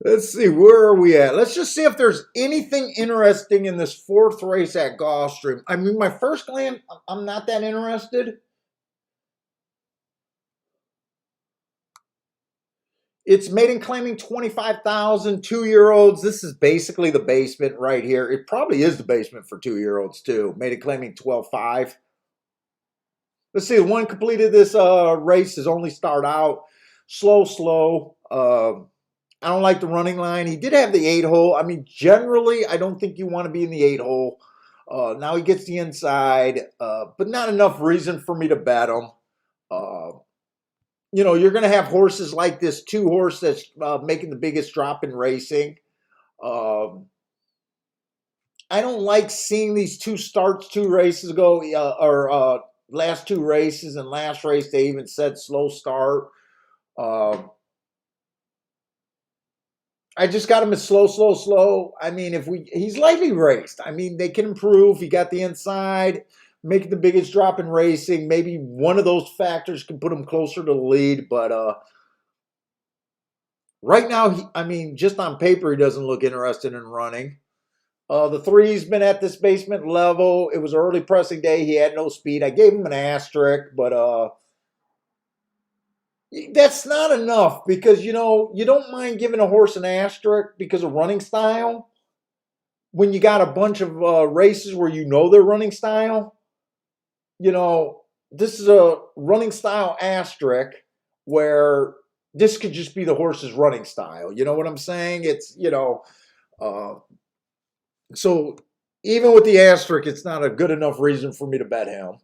Let's see, where are we at? Let's just see if there's anything interesting in this 4th race at Gulfstream. I mean, my first glance, I'm not that interested. It's maiden claiming 25,000, 2-year-olds. This is basically the basement right here. It probably is the basement for 2-year-olds too. Maiden claiming 12.5. Let's see, the one completed this race has only started out. slow, slow. I don't like the running line. He did have the 8 hole. I mean, generally, I don't think you want to be in the 8 hole. Now he gets the inside, but not enough reason for me to bet him. Uh, you're going to have horses like this 2 horse that's making the biggest drop in racing. Um, I don't like seeing these 2 starts, 2 races ago, or last 2 races, and last race they even said slow start. Um, I just got him as slow, slow, slow. I mean, he's lightly raced. I mean, they can improve. He got the inside, making the biggest drop in racing. Maybe one of those factors can put him closer to the lead. But right now, I mean, just on paper, he doesn't look interested in running. The 3's been at this basement level. It was early pressing day. He had no speed. I gave him an asterisk, but that's not enough because you don't mind giving a horse an asterisk because of running style when you got a bunch of races where their running style. This is a running style asterisk where this could just be the horse's running style. You know what I'm saying? It's uh, so even with the asterisk, it's not a good enough reason for me to bet him.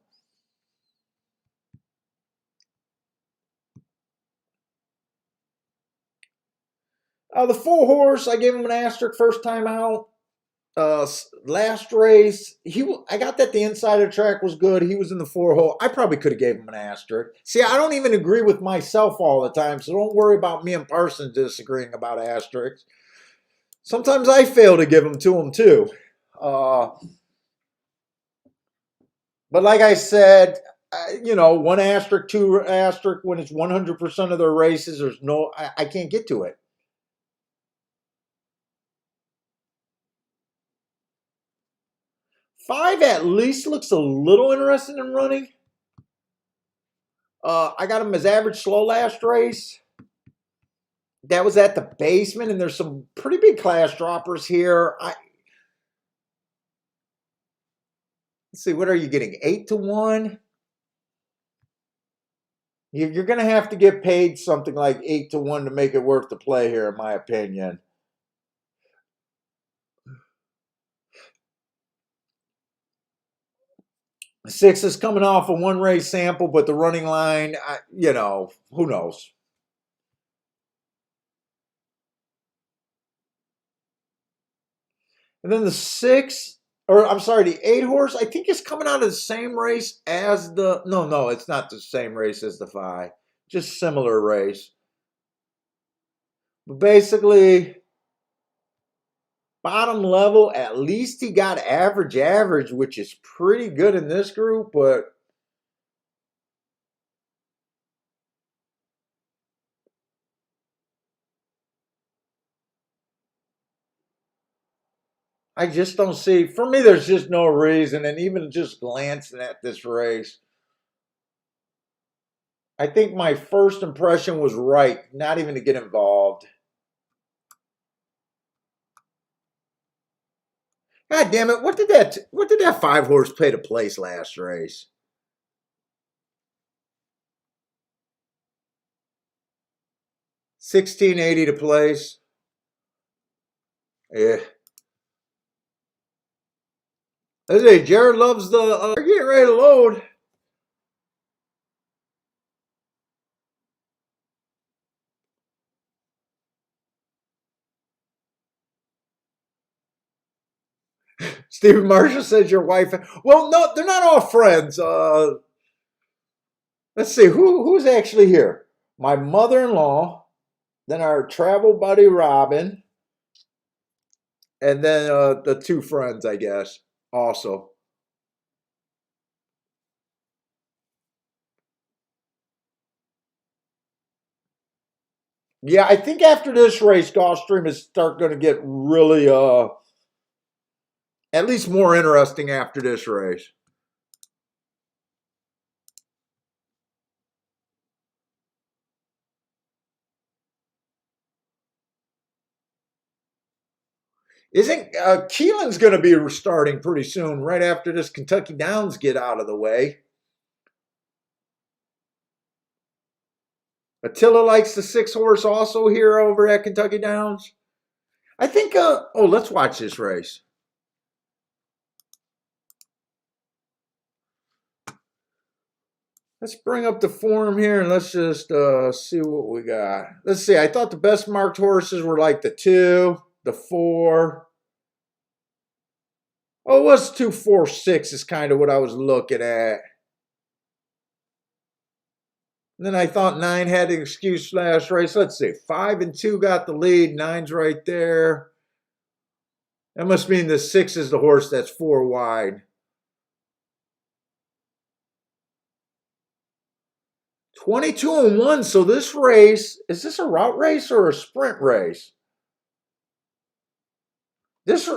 The 4 horse, I gave him an asterisk first time out. Last race, I got that the inside of the track was good. He was in the 4 hole. I probably could have gave him an asterisk. See, I don't even agree with myself all the time, so don't worry about me and Parsons disagreeing about asterisks. Sometimes I fail to give them to him too. But like I said, 1 asterisk, 2 asterisk when it's 100% of their races. There's I can't get to it. 5 at least looks a little interested in running. I got him as average slow last race. That was at the basement, and there's some pretty big class droppers here. Let's see, what are you getting? 8-1? You're going to have to get paid something like 8-1 to make it worth the play here, in my opinion. The 6 is coming off a 1 race sample, but the running line, who knows? And then the 6, or I'm sorry, the 8 horse, I think is coming out of the same race as no, it's not the same race as the 5. Just similar race. But basically, bottom level, at least he got average, which is pretty good in this group, but I just don't see, for me, there's just no reason. And even just glancing at this race, I think my first impression was right, not even to get involved. God damn it, what did that 5 horse pay to place last race? 1680 to place. Yeah. Let's say Jared loves they're getting ready to load. Stephen Marshall says your wife. Well, no, they're not all friends. Let's see who's actually here. My mother-in-law, then our travel buddy Robin, and then the 2 friends, I guess. Also, yeah, I think after this race, Gulfstream is start going to get really at least more interesting after this race. Isn't Keelan's going to be restarting pretty soon, right after this Kentucky Downs get out of the way? Attila likes the 6 horse also here over at Kentucky Downs. I think, oh, let's watch this race. Let's bring up the form here and let's just see what we got. Let's see. I thought the best marked horses were like the 2, the 4. Oh, it was 2, 4, 6 is kind of what I was looking at. And then I thought 9 had an excuse last race. Let's see. 5 and 2 got the lead. 9's right there. That must mean the 6 is the horse that's 4 wide. 22 and 1. So this race, is this a route race or a sprint race? This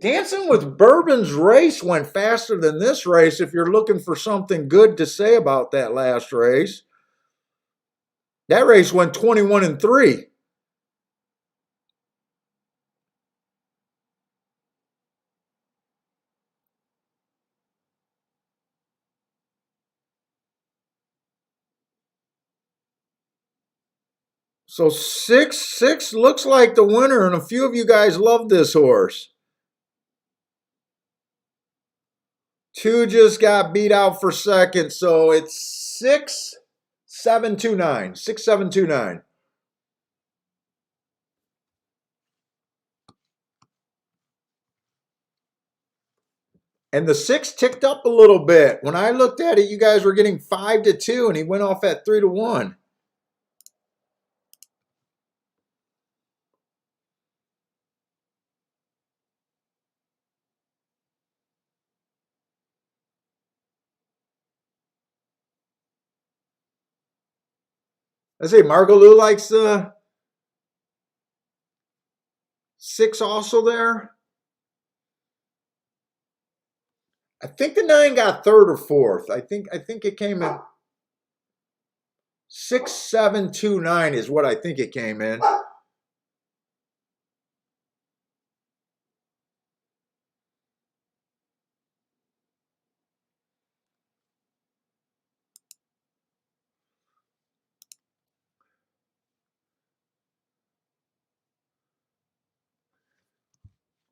Dancing with Bourbon's race went faster than this race if you're looking for something good to say about that last race. That race went 21 and 3. So 6 looks like the winner, and a few of you guys love this horse. 2 just got beat out for second, so it's 6-7-2-9. 6-7-2-9. And the 6 ticked up a little bit. When I looked at it, you guys were getting 5-2, and he went off at 3-1. I say Margot Lou likes the 6 also there. I think the 9 got third or fourth. I think it came in 6-7-2-9 is what I think it came in.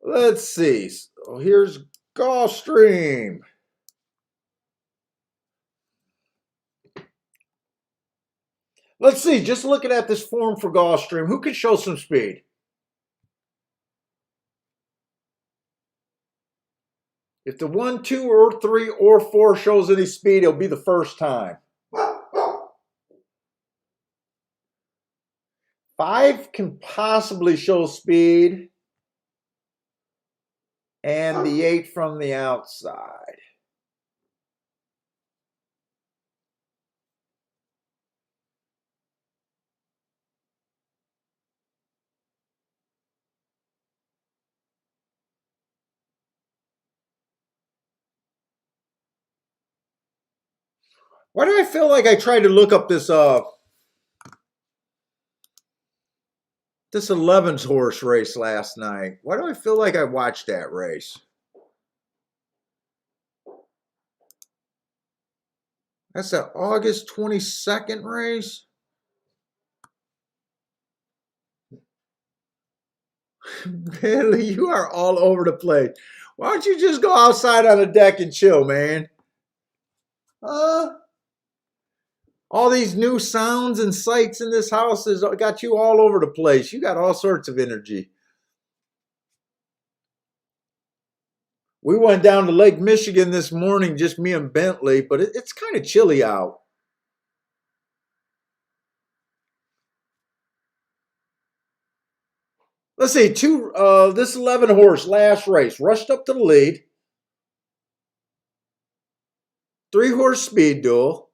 Let's see. So here's Gulfstream. Let's see. Just looking at this form for Gulfstream, who can show some speed? If the 1, 2, or 3, or 4 shows any speed, it'll be the first time. 5 can possibly show speed. And the 8 from the outside. Why do I feel like I tried to look up this 11's horse race last night? Why do I feel like I watched that race? That's the August 22nd race. Billy, you are all over the place. Why don't you just go outside on the deck and chill, man? All these new sounds and sights in this house has got you all over the place. You got all sorts of energy. We went down to Lake Michigan this morning, just me and Bentley, but it's kind of chilly out. Let's see, this 11 horse last race rushed up to the lead. 3 horse speed duel.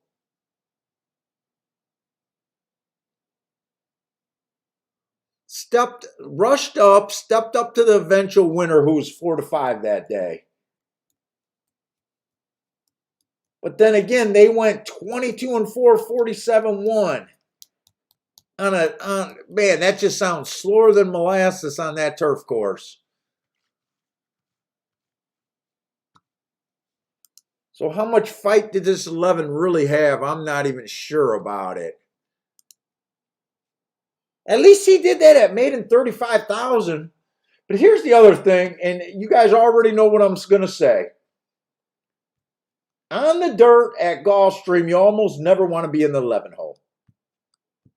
Rushed up, stepped up to the eventual winner, who was 4-5 that day. But then again, they went 22 and 4, 47-1. Man, that just sounds slower than molasses on that turf course. So how much fight did this 11 really have? I'm not even sure about it. At least he did that at Maiden 35,000. But here's the other thing, and you guys already know what I'm going to say. On the dirt at Gulfstream, you almost never want to be in the 11 hole.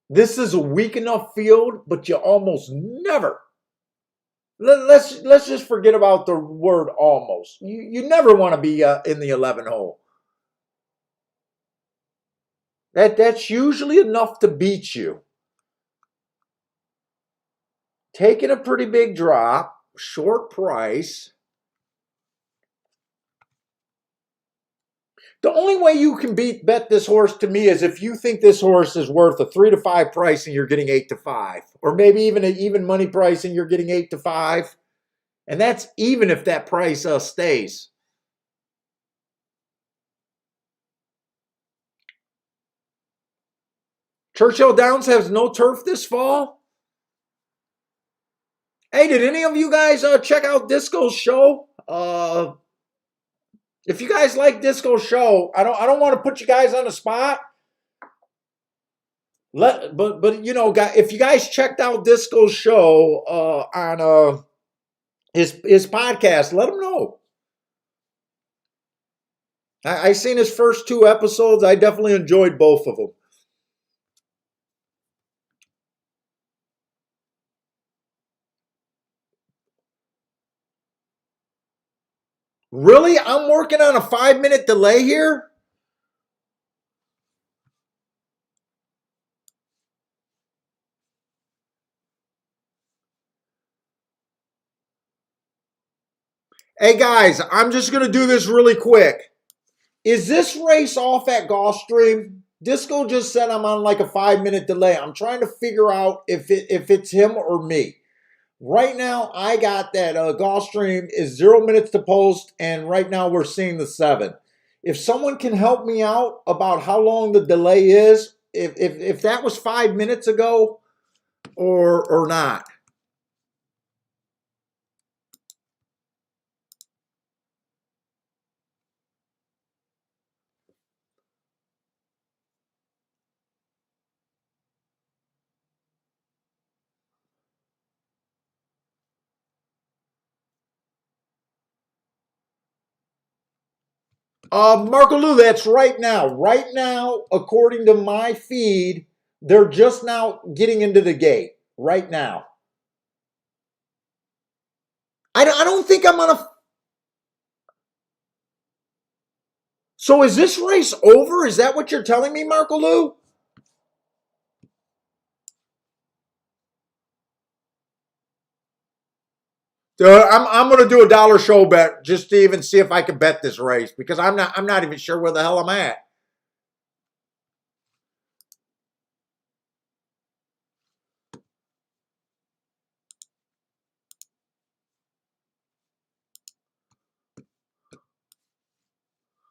This is a weak enough field, but you almost never. Let's just forget about the word almost. You never want to be in the 11 hole. That's usually enough to beat you. Taking a pretty big drop, short price. The only way you can bet this horse to me is if you think this horse is worth a 3 to 5 price and you're getting 8 to 5, or maybe even an even money price and you're getting 8 to 5, and that's even if that price stays. Churchill Downs has no turf this fall. Hey, did any of you guys check out Disco's show? If you guys like Disco's show, I don't want to put you guys on the spot. But you know, if you guys checked out Disco's show on his podcast, let him know. I seen his first 2 episodes. I definitely enjoyed both of them. Really? I'm working on a 5-minute delay here? Hey guys, I'm just going to do this really quick. Is this race off at Gulfstream? Disco just said I'm on like a 5-minute delay. I'm trying to figure out if it's him or me. Right now, I got that Gulfstream is 0 minutes to post, and right now we're seeing the 7. If someone can help me out about how long the delay is, if that was 5 minutes ago or not. Marco Lou, that's right now. Right now, according to my feed, they're just now getting into the gate. Right now. I don't think I'm on a... So is this race over? Is that what you're telling me, Marco Lou? I'm going to do a dollar show bet just to even see if I can bet this race because I'm not even sure where the hell I'm at.